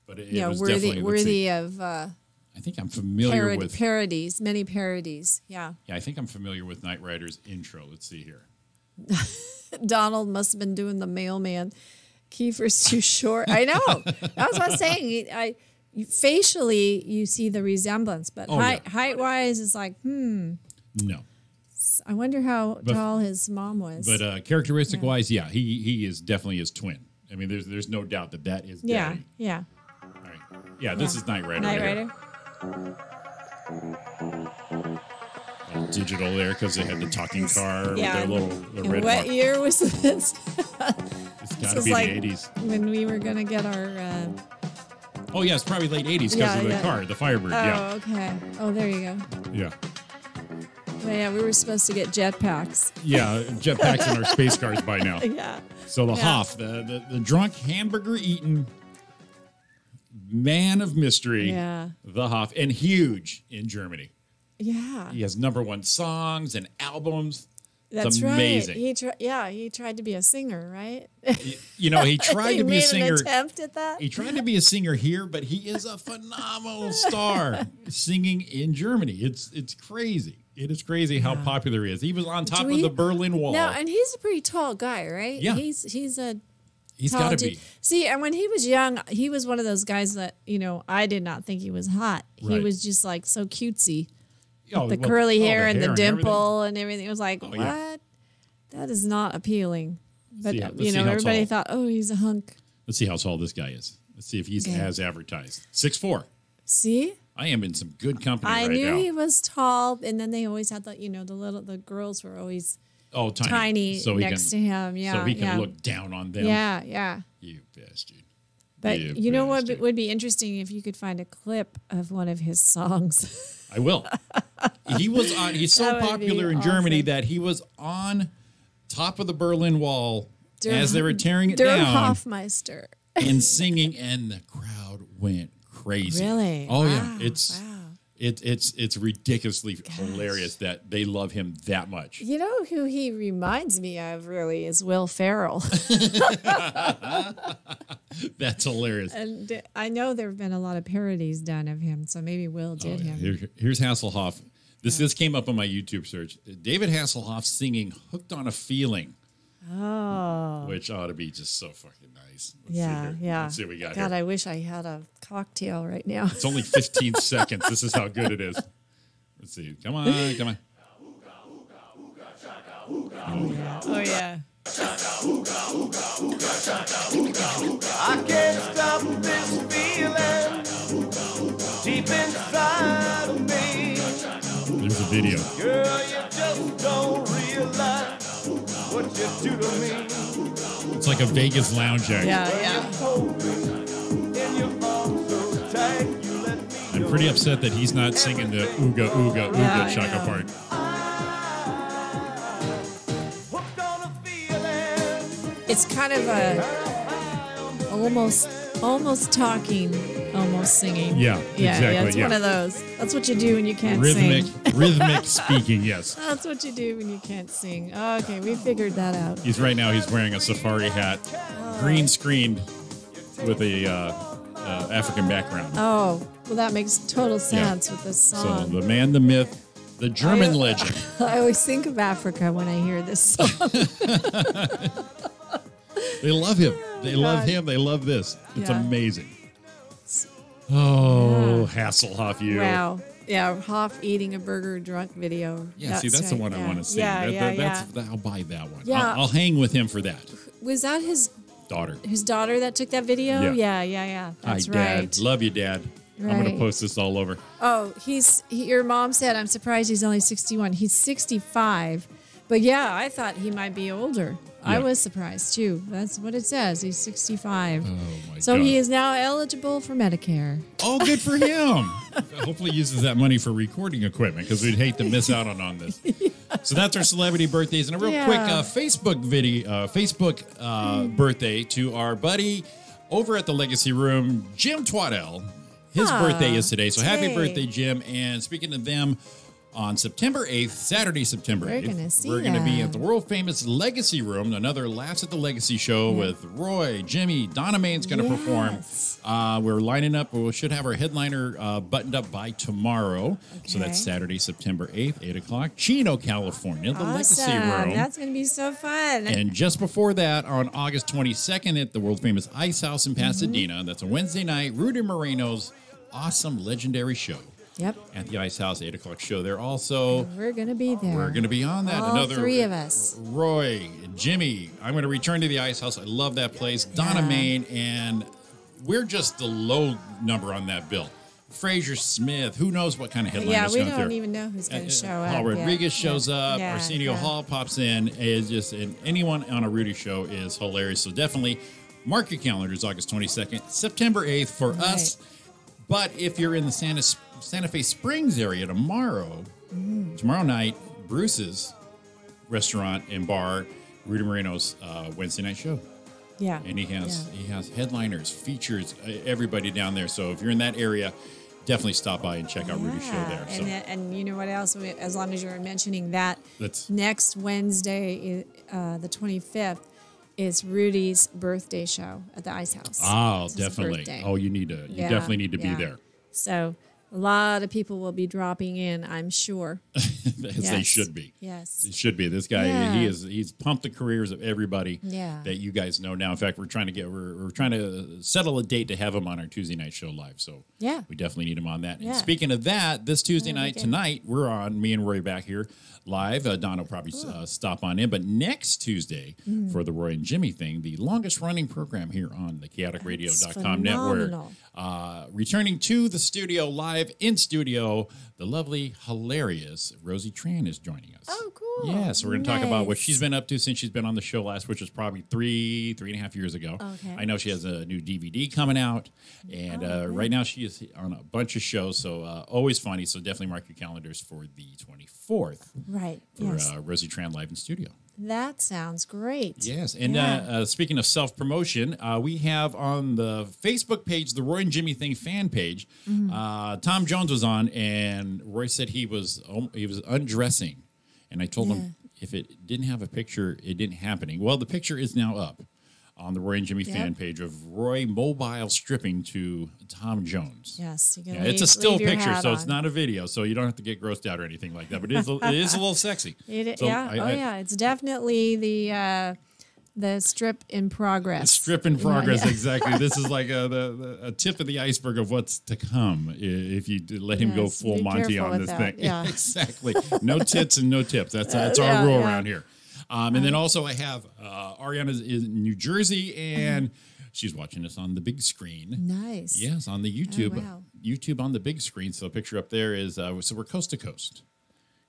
but it was worthy of I think I'm familiar with parodies, many parodies. Yeah. Yeah, I think I'm familiar with Knight Rider's intro. Let's see here. Donald must have been doing the mailman. Kiefer's too short. I know. That's what I was saying. Facially, you see the resemblance, but height-wise, it's like, No. I wonder how tall his mom was. But characteristic-wise, he is definitely his twin. I mean, there's no doubt that is Daddy. Yeah. All right. Yeah, this is Knight Rider. Knight Rider. All digital there because they had the talking car Yeah. with their little And red what bar. year was this? It's This got to was be like the 80s. when we were gonna get our. Oh, yeah, it's probably late 80s because of the car, the Firebird. Oh, okay. Oh, there you go. Yeah. Well, yeah, we were supposed to get jetpacks. Yeah, jetpacks in our space cars by now. Yeah. So the Yeah. Hoff, the drunk hamburger eating man of mystery, Yeah. the Hoff, and huge in Germany. Yeah. He has #1 songs and albums. That's it's right. amazing. He tried to be a singer, right? You know, he tried to be a made singer. An attempt at that. He tried to be a singer here, but he is a phenomenal star singing in Germany. It's crazy. It is crazy how popular he is. He was on top of the Berlin Wall. No, and he's a pretty tall guy, right? Yeah. He's He's tall got to dude. be. See, and when he was young, he was one of those guys that, I did not think he was hot. He Right. was just like so cutesy. Oh, The well, curly oh, hair and the everything. dimple and everything. It was like, what? yeah. That is not appealing. But, Let's see how everybody tall. thought, oh, he's a hunk. Let's see how tall this guy is. Let's see if he's Okay. as advertised. 6'4". See? I am in some good company I right knew now. he was tall, and then they always had the girls were always tiny So he next can, to him. Yeah, so he can yeah. look down on them. Yeah, yeah. You bastard. But You you know what bastard. would be interesting if you could find a clip of one of his songs. I will. He was on. He's so That would popular be in Germany awesome. that he was on top of the Berlin Wall Der- as they were tearing it Der down Hofmeister. and singing, and the crowd went crazy. Really? Oh Wow, yeah. It's ridiculously hilarious that they love him that much. You know who he reminds me of really is Will Ferrell. That's hilarious. And I know there have been a lot of parodies done of him, so maybe Will did him. Here's Hasselhoff. This came up on my YouTube search. David Hasselhoff singing "Hooked on a Feeling," Oh. which ought to be just so fucking nice. Let's see Yeah, here. yeah. Let's see what we got God, here. I wish I had a cocktail right now. It's only 15 seconds. This is how good it is. Let's see. Come on, come on. Oh, yeah. I can't stop this feeling deep inside of me. There's a video. Girl, you just don't realize what you do to me. It's like a Vegas lounge act. Yeah. In your arms so tight, you let me I'm pretty upset that he's not singing the ooga ooga ooga Yeah, I chaka know. part. It's kind of a almost talking, almost singing. Yeah, Yeah, exactly, it's yeah. one of those. That's what you do when you can't Rhythmic, sing. rhythmic speaking. Yes. That's what you do when you can't sing. Okay, we figured that out. He's wearing a safari hat, green screened with a African background. Oh, well, that makes total sense with this So song. the man, the myth, the German legend. I always think of Africa when I hear this song. They love him. They love God. him. They love this. It's Yeah. amazing. Oh, Hasselhoff, you. Wow. Yeah, Hoff eating a burger drunk video. Yeah, see, that's the right, one yeah. I want to see. Yeah, I'll buy that one. Yeah. I'll hang with him for that. Was that his Daughter. daughter that took that video? Yeah. Yeah. That's Hi, right. Dad. Love you, Dad. I'm going to Right. post this all over. Oh, your mom said, I'm surprised he's only 61. He's 65. But yeah, I thought he might be older. I Yeah. was surprised too. That's what it says. He's 65. Oh, my So God. he is now eligible for Medicare. Oh, good for him. Hopefully he uses that money for recording equipment because we'd hate to miss out on this. So that's our celebrity birthdays. And a real quick Facebook birthday to our buddy over at the Legacy Room, Jim Twaddell. His birthday is today. So happy Hey. birthday, Jim. And speaking of them, on September 8th, Saturday, September We're 8th, gonna see we're going to be that. at the world famous Legacy Room, another Laughs at the Legacy show with Roy, Jimmy, Donna Main's going to perform. We're lining up. We should have our headliner buttoned up by tomorrow. So that's Saturday, September 8th, 8 o'clock, Chino, California, the Legacy Room. That's going to be so fun. And just before that, on August 22nd at the world famous Ice House in Pasadena, that's a Wednesday night, Rudy Moreno's awesome legendary show. Yep. At the Ice House, 8 o'clock show there also. We're going to be there. We're going to be on that. All Another three of us. Roy, Jimmy. I'm going to return to the Ice House. I love that place. Donna Main, and we're just the low number on that bill. Fraser Smith. Who knows what kind of headliners Yeah, we going through. don't even know who's going to show up. Paul Rodriguez yet. shows up. Yeah, Arsenio yeah. Hall pops in. Is just and anyone on a Rudy show is hilarious. So definitely mark your calendars. August 22nd, September 8th for us. But if you're in the Santa Fe Springs area tomorrow night, Bruce's restaurant and bar, Rudy Moreno's Wednesday night show. Yeah. And he has headliners, features, everybody down there. So if you're in that area, definitely stop by and check out Rudy's show there. And, and you know what else? As long as you're mentioning that, That's- next Wednesday, the 25th, is Rudy's birthday show at the Ice House. Oh, It's his definitely. birthday. Oh, you definitely need to be there. So a lot of people will be dropping in, I'm sure. As they should be. Yes. It should be. This guy, he's pumped the careers of everybody Yeah. that you guys know now. In fact, we're trying to settle a date to have him on our Tuesday night show live. So Yeah. we definitely need him on that. Yeah. And speaking of that, this Tuesday night, okay. tonight, we're on, me and Roy back here live. Don will probably stop on in. But next Tuesday, for the Roy and Jimmy thing, the longest running program here on the chaoticradio.com network. phenomenal. Returning to the studio live in studio, the lovely, hilarious Rosie Tran is joining us. Oh, cool. Yes, we're going to talk about what Nice. she's been up to since she's been on the show last, which was probably three and a half years ago. Okay. I know she has a new DVD coming out, and right now she is on a bunch of shows, so always funny. So definitely mark your calendars for the 24th Right. for Yes. Rosie Tran live in studio. That sounds great. Yes, and Yeah. speaking of self-promotion, we have on the Facebook page, the Roy and Jimmy Thing fan page, Tom Jones was on, and Roy said he was undressing, and I told him if it didn't have a picture, it didn't happening. Well, the picture is now up on the Roy and Jimmy fan page of Roy mobile stripping to Tom Jones. Yes. You Yeah, it's a still picture, so it's not a video, so you don't have to get grossed out or anything like that. But it is a little sexy. So yeah. It's definitely the strip in progress. Strip in progress, Yeah. exactly. This is like a tip of the iceberg of what's to come if you let him go Yes, full be Monty careful on with this that. thing. Yeah. Exactly. No tits and no tips. That's our rule around here. And then also I have Ariana is in New Jersey, and she's watching us on the big screen. Nice. Yes, on the YouTube. Oh, wow. YouTube on the big screen. So the picture up there is, so we're coast to coast.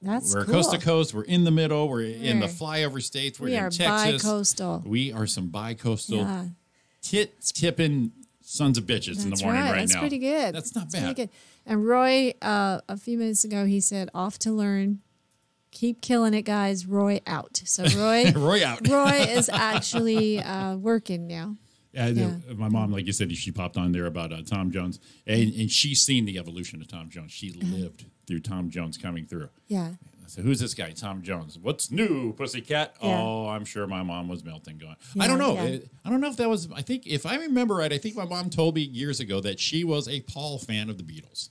That's We're cool. coast to coast. We're in the middle. We're in the Right. flyover states. We're We in are Texas. bi-coastal. We are some bi-coastal Yeah. tipping sons of bitches in the That's morning right That's now. pretty good. That's not Pretty bad. good. And Roy, a few minutes ago, he said, "Off to learn. Keep killing it, guys. Roy out." So Roy, Roy out. Roy is actually working now. Yeah. My mom, like you said, she popped on there about Tom Jones, and she's seen the evolution of Tom Jones. She lived through Tom Jones coming through. Yeah. So who's this guy, Tom Jones? What's new, pussycat? Yeah. Oh, I'm sure my mom was melting going. Yeah, I don't know. yeah. I don't know if that was, I think, if I remember right, I think my mom told me years ago that she was a Paul fan of the Beatles.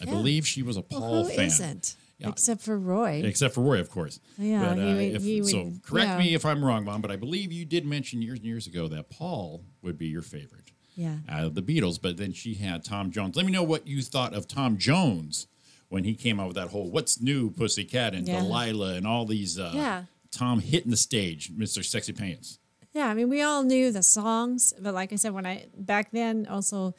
I believe she was a Paul who fan. Isn't? Yeah. Except for Roy. Except for Roy, of course. Yeah, But, he would, so correct yeah. me if I'm wrong, Mom, but I believe you did mention years and years ago that Paul would be your favorite Yeah. out of the Beatles, but then she had Tom Jones. Let me know what you thought of Tom Jones when he came out with that whole "What's New, Pussycat" and Yeah. Delilah and all these. Tom hitting the stage, Mr. Sexy Pants. Yeah, I mean, we all knew the songs, but like I said, back then also,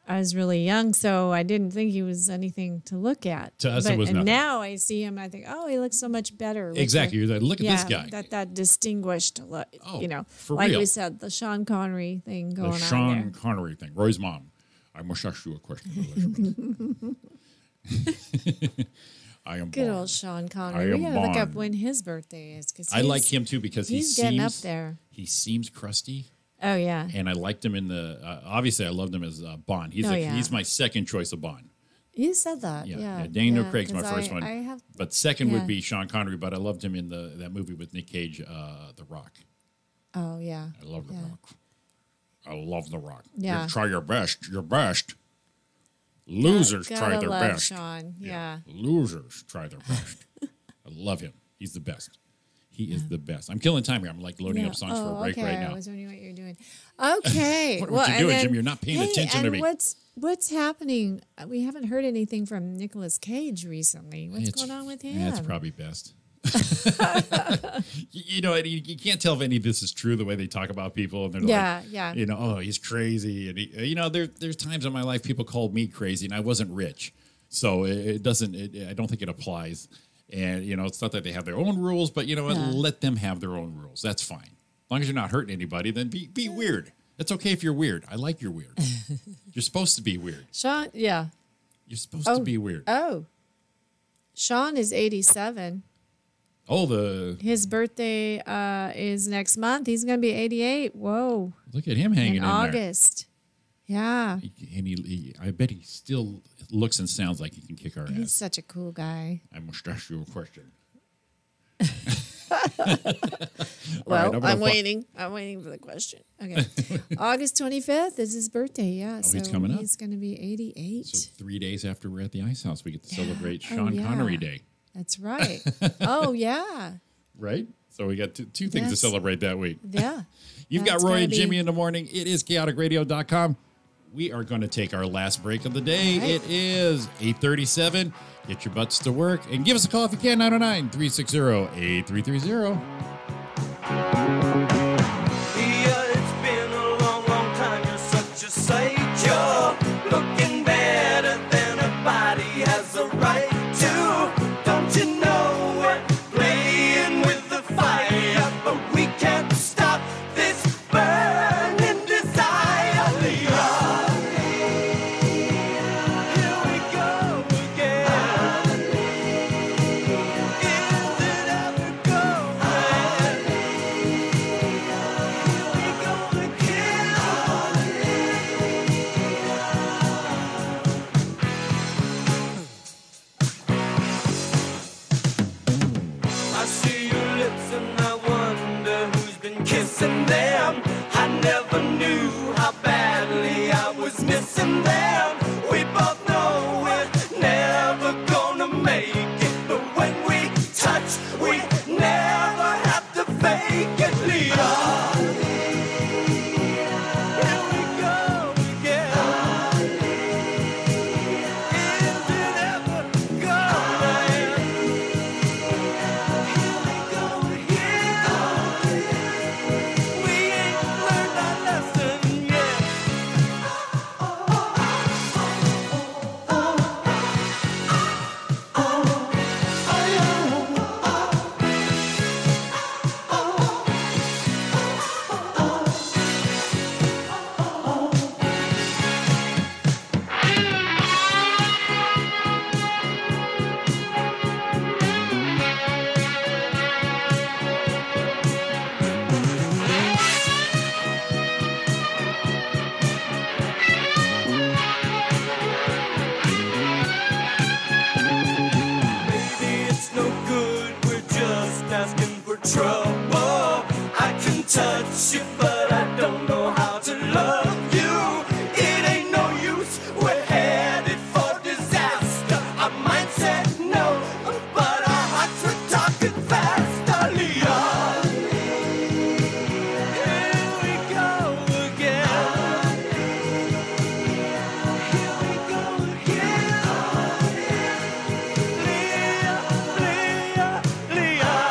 I was really young, so I didn't think he was anything to look at. To us, it was nothing. Now I see him, and I think, oh, he looks so much better. with Exactly. the- You're like, look at this guy. That distinguished look. Oh, for like real. we said, the Sean Connery thing going The on Sean there. Connery thing. Roy's mom. I must ask you a question, Elizabeth. I am Good Bond. old Sean I Connery. am We gotta look up Bond. when his birthday is because I like him too because he's he getting seems up there. He seems crusty. Oh yeah. And I liked him in the. Obviously, I loved him as Bond. He's Oh, yeah. he's my second choice of Bond. You said that. Yeah, Yeah. Daniel Craig's my 'cause first one. I have, But second yeah. would be Sean Connery. But I loved him in that movie with Nick Cage, The Rock. oh yeah. I love The Rock. I love The Rock. Yeah. You try your best. Your best. Losers Gotta try their love best. Sean. Yeah. Losers try their best. I love him. He's the best. He is the best. I'm killing time here. I'm like loading up songs for a break okay. right I now. was wondering what you're doing. Okay. What you and doing, then- Jim? You're not paying attention to and me. What's happening? We haven't heard anything from Nicolas Cage recently. What's going on with him? That's probably best. You know, and you can't tell if any of this is true the way they talk about people, and they're Yeah. you know, oh, he's crazy, and you know, there's times in my life people called me crazy, and I wasn't rich, so it doesn't. I don't think it applies. And you know, it's not that they have their own rules, but you know what? Let them have their own rules. That's fine, as long as you're not hurting anybody. Then be weird. It's okay if you're weird. I like you're weird. You're supposed to be weird. Sean, yeah. You're supposed to be weird. Oh. Sean is 87. Oh, his birthday is next month. He's going to be 88. Whoa. Look at him hanging in August. Yeah. And I bet he still looks and sounds like he can kick our He's ass. such a cool guy. I must ask you a question. Well, right, I'm waiting. I'm waiting for the question. Okay. August 25th is his birthday. Yeah. Oh, he's coming up. He's going to be 88. So 3 days after we're at the Ice House, we get to celebrate Sean Connery Day. That's right. Oh, yeah. Right? So we got two things to celebrate that week. Yeah. You've got Roy and Jimmy in the morning. It is chaoticradio.com. We are going to take our last break of the day. Right. It is 8:37. Get your butts to work and give us a call if you can, 909-360-8330. Yeah, it's been a long, long time. You're such a sight. You're looking better than a body has a right to. Don't you know we're playing with the fire, but we can't stop this burning desire. Here we go again. Is it ever going? I see your lips and I wonder who's been kissing them. I never knew how badly I was missing them. We both know we're never gonna make it, but when we touch, we never have to fake it, Leah. Here we go again. Is it ever going? We ain't learned our lesson yet. Baby, it's no good. We're just asking for trouble. I can touch you, but I don't know how to love you. It ain't no use. We're headed for disaster. Our mind said no, but our hearts were talking faster, Leah. Here we go again. Here we go again. Leah, Leah, Leah.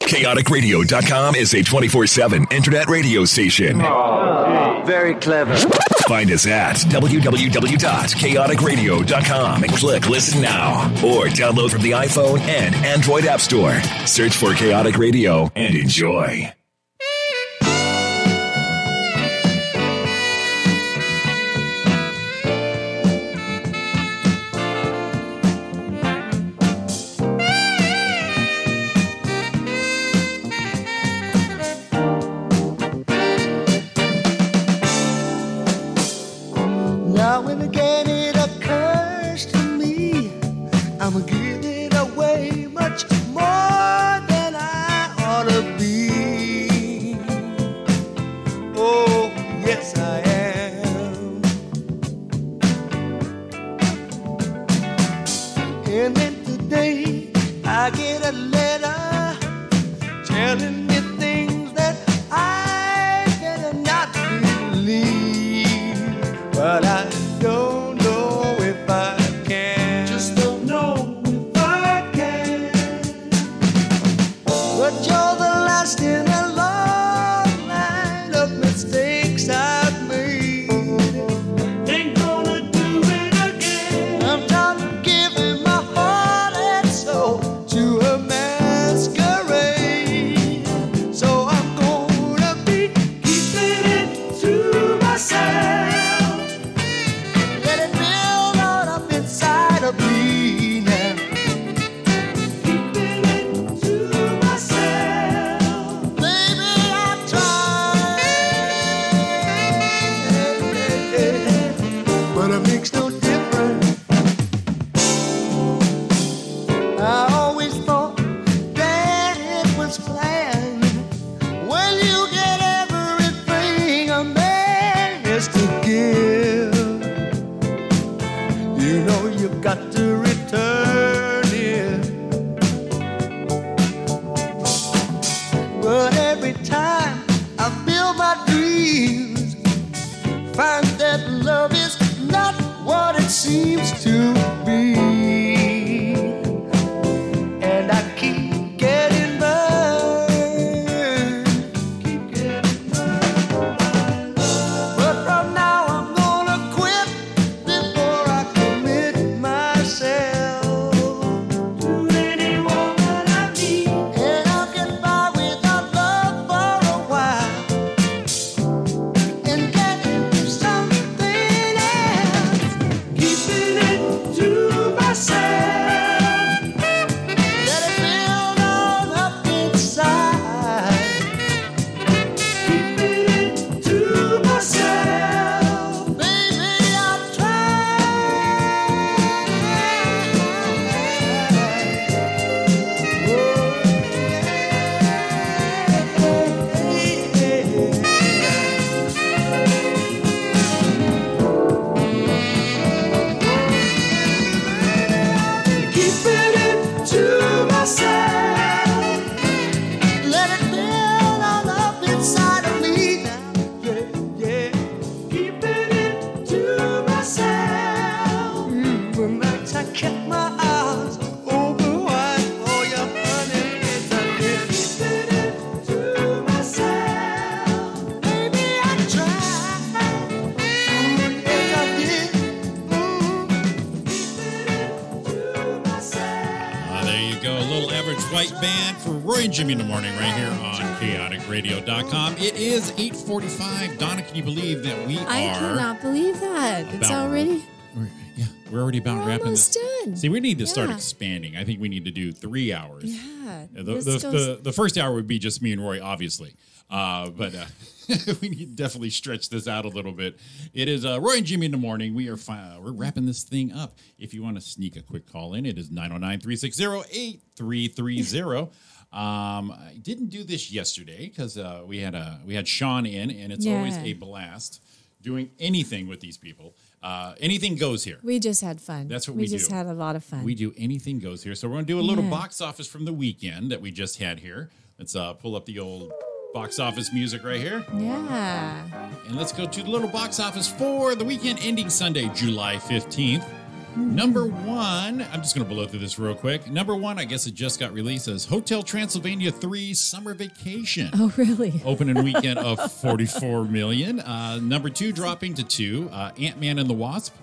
Kaoticradio.com is a 24/7 internet radio station. Very clever. Find us at www.chaoticradio.com and click listen now. Or download from the iPhone and Android App Store. Search for Chaotic Radio and enjoy. Now and again it occurs to me I'm giving away much more than I ought to be. Oh, yes I am. And then today I get a letter telling me things that I better not believe. But I don't know if I can. Just don't know if I can. But you're the last in a long line of mistakes I've made. Ain't gonna do it again. I'm tired of giving my heart and soul to a masquerade. So I'm gonna be keeping it to myself. Let it build on up inside of me now. Keeping it to myself. Baby, I've tried, but it makes no difference. I always thought that it was planned. When you get everything a man has to give, you know you've got to return it. But every time I feel my dreams, find that love is not what it seems to be. And I keep getting burned, keep getting burned. But from now I'm gonna quit before I commit myself to any woman I need. And I'll get by without love for a while and get into something else. Keeping it to myself. Let it build all up inside. Keeping it to myself. Baby, I've Keeping it to myself. Let it build all up inside of me now. Yeah, yeah. Keeping it to myself. When nights I kept my eyes open wide for your honey, yes I did. Keeping it to myself. Baby, I tried. Yes I did. There you go. A little average white band for Roy and Jimmy in the morning right here on chaoticradio.com. It is 8:45. Donna, can you believe that we I are cannot believe that. It's about- already we're already about We're wrapping almost this. done. See, we need to start Yeah. expanding. I think we need to do 3 hours. Yeah. The, this the, goes- the, the first hour would be just me and Roy, obviously. But we need to definitely stretch this out a little bit. It is Roy and Jimmy in the morning. We're wrapping this thing up. If you want to sneak a quick call in, it is 909-360-8330. I didn't do this yesterday because we had Sean in, and it's always a blast doing anything with these people. Anything goes here. We just had fun. That's what we do. We just had a lot of fun. We do anything goes here. So we're going to do a little box office from the weekend that we just had here. Let's pull up the old box office music right here. Yeah. And let's go to the little box office for the weekend ending Sunday, July 15th. Number 1, I'm just going to blow through this real quick. Number 1, I guess it just got released as Hotel Transylvania 3 Summer Vacation. Oh, really? Opening weekend of $44 million. Number 2 dropping to 2, Ant-Man and the Wasp.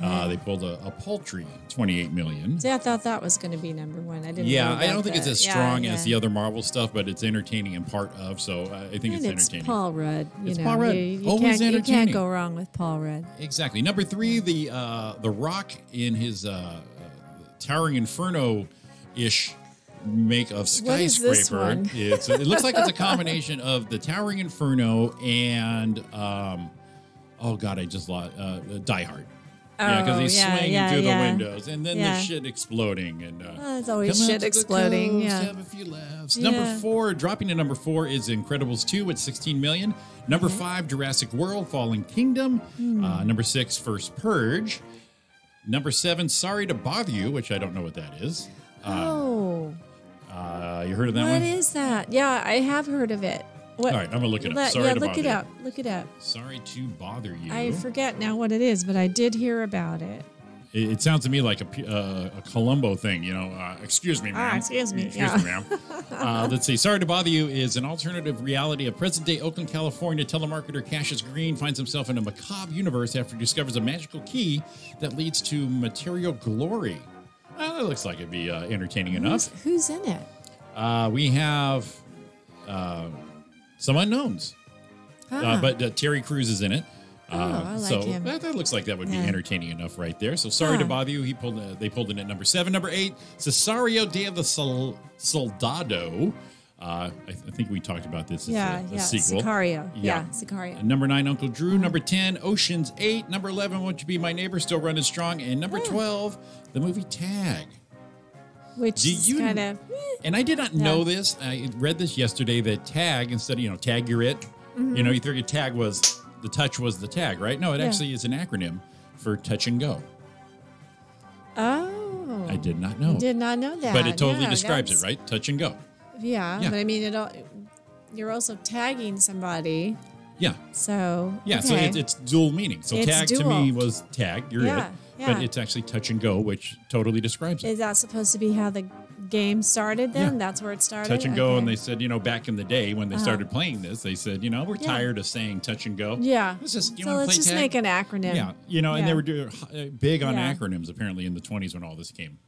They pulled a paltry $28 million. See, I thought that was going to be number 1. I didn't. Yeah, know I don't about think it's that. as strong as the other Marvel stuff, but it's entertaining and part of, so I think And it's entertaining. Paul Rudd. It's Paul Rudd. You Always can't, entertaining. You can't go wrong with Paul Rudd. Exactly. Number 3, the Rock in his Towering Inferno-ish make of What is this Skyscraper. one? It looks like it's a combination of the Towering Inferno and oh god, I just lost Die Hard. Yeah, because he's swinging through the windows, and then the shit exploding, and it's always come out shit to the exploding. coast, Yeah, have a few laughs. Number 4, dropping to number 4 is Incredibles 2 at $16 million. Number 5, Jurassic World: Fallen Kingdom. Number 6, First Purge. Number 7, Sorry to Bother You, which I don't know what that is. you heard of that one? What is that? Yeah, I have heard of it. What? All right, I'm gonna look it up. Sorry to look bother it you. up. Look it up. Sorry to bother you. I forget now what it is, but I did hear about it. It sounds to me like a Columbo thing, you know. Excuse me, ma'am. Excuse me. Excuse me, ma'am. Let's see. Sorry to Bother You is an alternative reality of present-day Oakland, California. Telemarketer Cassius Green finds himself in a macabre universe after he discovers a magical key that leads to material glory. That looks like it'd be entertaining enough. Who's in it? We have some unknowns, but Terry Crews is in it. I like so him. That looks like that would be entertaining enough right there. So Sorry to Bother You. They pulled it at number 7. Number 8, Cesario Day of the Soldado. I think we talked about this as a sequel. Sicario. Yeah, Sicario. Number 9, Uncle Drew. Number 10, Ocean's 8. Number 11, Won't You Be My Neighbor? Still running strong. And number 12, the movie Tag. Which is kind of... And I did not know this. I read this yesterday that tag, instead of, tag you're it, you figure tag was, the touch was the tag, right? No, it actually is an acronym for touch and go. Oh. I did not know. Did not know that. But it totally describes it, right? Touch and go. Yeah, but I mean, you're also tagging somebody. Yeah. So. Yeah, okay. so it's dual meaning. So It's tag dual. to me was tag, you're it. Yeah. But it's actually touch and go, which totally describes it. Is that supposed to be how the game started then? Yeah. That's where it started? Touch and go, Okay. and they said, back in the day when they started playing this, they said, we're tired of saying touch and go. Yeah. Let's just, let's just make an acronym. Yeah, and they were big on Yeah. acronyms apparently in the 20s when all this came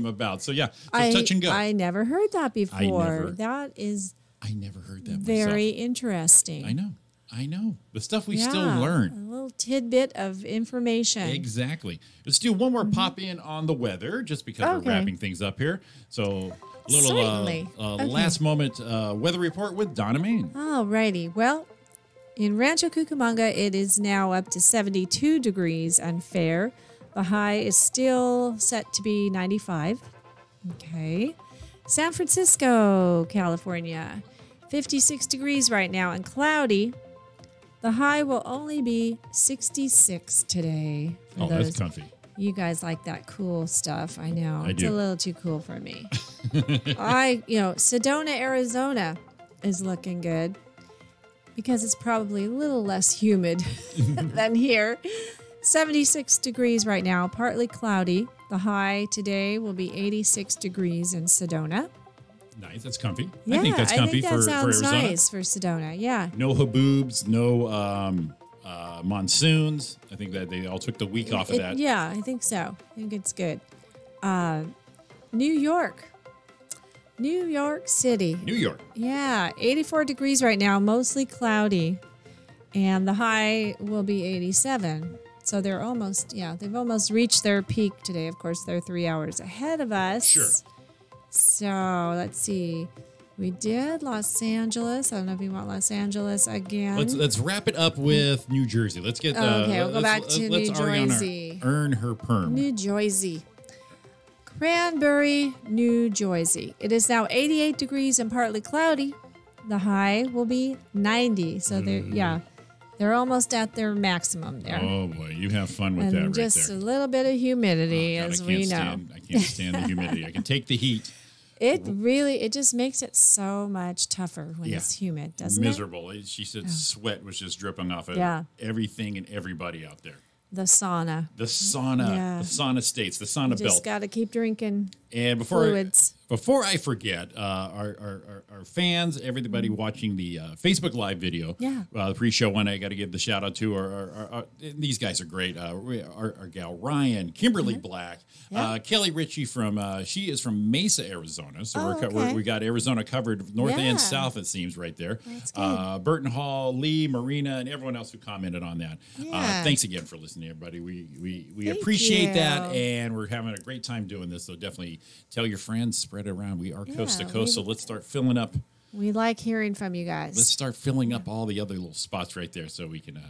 about. So yeah, touch and go. I never heard that before. never- That is I never heard that very myself. interesting. I know. The stuff we still learn. A little tidbit of information. Exactly. Let's do one more pop in on the weather, just because we're wrapping things up here. So a little Certainly. last moment weather report with Donna Main. Alrighty. Well, in Rancho Cucamonga, it is now up to 72 degrees and fair. The high is still set to be 95. Okay. San Francisco, California, 56 degrees right now and cloudy. The high will only be 66 today. Oh, that's comfy. You guys like that cool stuff. I know. I It's do. a little too cool for me. Sedona, Arizona is looking good because it's probably a little less humid than here. 76 degrees right now, partly cloudy. The high today will be 86 degrees in Sedona. Nice. That's comfy. Yeah, I think that's comfy that for sounds Arizona. nice for Sedona. Yeah. No haboobs, no monsoons. I think that they all took the week off of that. Yeah, I think so. I think it's good. New York City. New York. Yeah, 84 degrees right now, mostly cloudy. And the high will be 87. So they've almost reached their peak today. Of course, they're 3 hours ahead of us. Sure. So let's see. We did Los Angeles. I don't know if you want Los Angeles again. Let's wrap it up with New Jersey. Let's get we'll go back to New Jersey. Earn her perm. New Jersey. Cranberry, New Jersey. It is now 88 degrees and partly cloudy. The high will be 90. So they're almost at their maximum there. Oh boy, you have fun with and that right just there. a little bit of humidity, as we know. I can't stand the humidity. I can take the heat. It just makes it so much tougher when it's humid, doesn't Miserable. She said sweat was just dripping off of everything and everybody out there. The sauna. The sauna. Yeah. The sauna states. The sauna You just belt. got to keep drinking And fluids. before I forget, our fans, everybody watching the Facebook Live video, the pre-show one, I got to give the shout out to our these guys are great. Our gal Ryan, Kimberly Black, Kelly Ritchie she is from Mesa, Arizona. So we got Arizona covered north and south, it seems, right there. Burton Hall, Lee, Marina, and everyone else who commented on that. Thanks again for listening, everybody. We appreciate that, and we're having a great time doing this. So definitely tell your friends, spread it around. We are coast to coast, so let's start filling up. We like hearing from you guys. Let's start filling up all the other little spots right there so we can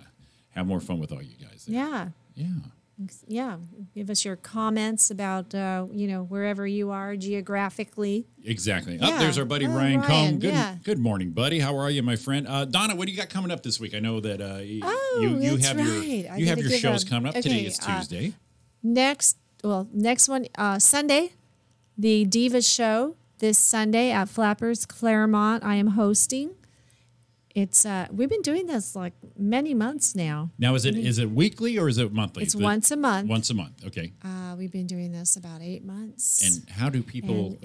have more fun with all you guys there. Yeah. Give us your comments about, wherever you are geographically. Exactly. Yeah. There's our buddy Ryan Combe. Ryan, Good morning, buddy. How are you, my friend? Donna, what do you got coming up this week? I know that you have your shows coming up. Today is Tuesday. Next one, Sunday, the Divas Show this Sunday at Flappers Claremont. I am hosting. It's we've been doing this like many months now. Now is it weekly or is it monthly? It's once a month. Once a month, okay. We've been doing this about 8 months. And how do people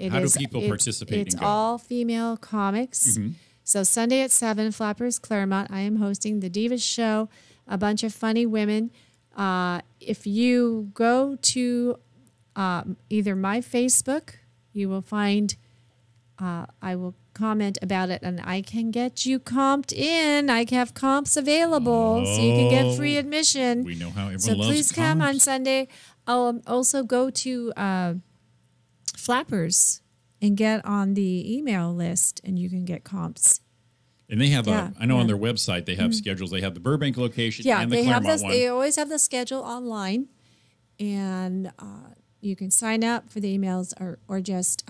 participate? It's all female comics. Mm-hmm. So Sunday at 7, Flappers Claremont. I am hosting the Divas Show. A bunch of funny women. If you go to either my Facebook, you will find. I will comment about it, and I can get you comped in. I have comps available, so you can get free admission. We know how everyone loves So please come comps. on Sunday. I'll also go to Flappers and get on the email list, and you can get comps. And they have I know on their website they have schedules. They have the Burbank location and the they Claremont have this. one. They always have the schedule online, and you can sign up for the emails or just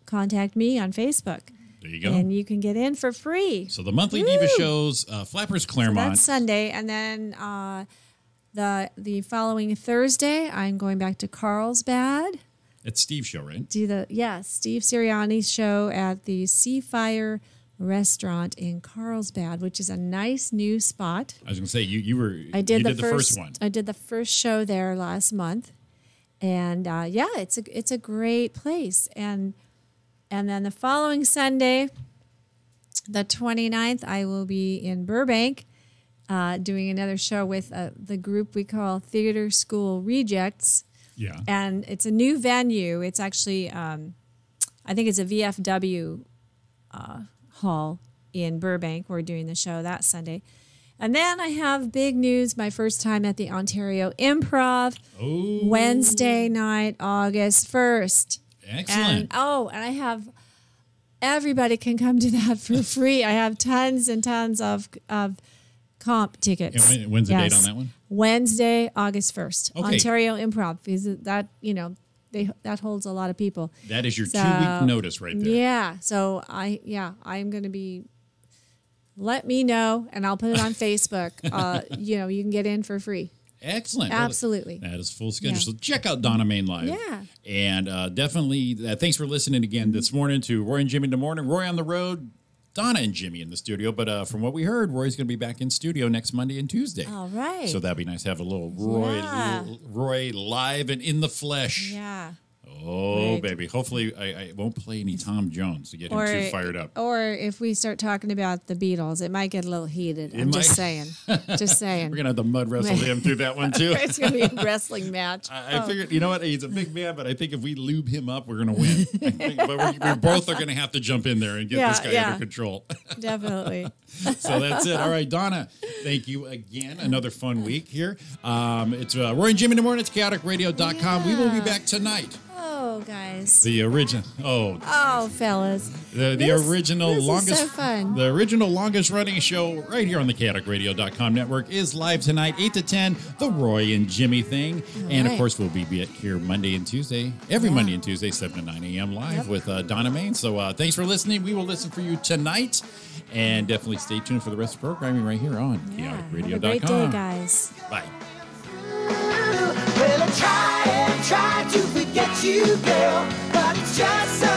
contact me on Facebook. There you go. And you can get in for free. So the monthly Diva shows, Flappers Claremont. So that's Sunday, and then the following Thursday, I'm going back to Carlsbad. It's Steve's show, right? Steve Sirianni's show at the Seafire Restaurant in Carlsbad, which is a nice new spot. I was going to say you did the first one. I did the first show there last month, and it's a great place. And then the following Sunday, the 29th, I will be in Burbank doing another show with the group we call Theater School Rejects. Yeah. And it's a new venue. It's actually, I think it's a VFW hall in Burbank. We're doing the show that Sunday. And then I have big news, my first time at the Ontario Improv, Wednesday night, August 1st. Excellent. And I have everybody can come to that for free. I have tons and tons of comp tickets. And when's the date on that one? Wednesday, August 1st. Okay. Ontario Improv. Because that that holds a lot of people. That is your 2-week notice right there. Yeah. So I'm going to be. Let me know, and I'll put it on Facebook. You can get in for free. Excellent. Absolutely. That is full schedule. So check out Donna Main Live. Yeah. And definitely thanks for listening again this morning to Roy and Jimmy in the morning. Roy on the road, Donna and Jimmy in the studio. But from what we heard, Roy's going to be back in studio next Monday and Tuesday. All right. So that'd be nice to have a little Roy live and in the flesh. Yeah. Oh, Right. baby. Hopefully I won't play any Tom Jones to get him too fired up. Or if we start talking about the Beatles, it might get a little heated. I'm just saying. Just saying. We're going to have to mud wrestle him through that one, too. It's going to be a wrestling match. I figured, you know what? He's a big man, but I think if we lube him up, we're going to win. But we both are going to have to jump in there and get this guy under control. Definitely. So that's it. All right, Donna, thank you again. Another fun week here. It's Roy and Jimmy in the morning. It's chaoticradio.com. We will be back tonight. Oh, guys. The original. Oh, fellas. The original longest. Is so fun. The original longest running show right here on the chaoticradio.com network is live tonight, 8 to 10. The Roy and Jimmy thing, and of course we'll be here Monday and Tuesday, every Monday and Tuesday, 7 to 9 a.m. live with Donna Main. So thanks for listening. We will listen for you tonight, and definitely stay tuned for the rest of the programming right here on chaoticradio.com. Have a great day, guys. Bye. Well, I try to forget you, girl, but it's just so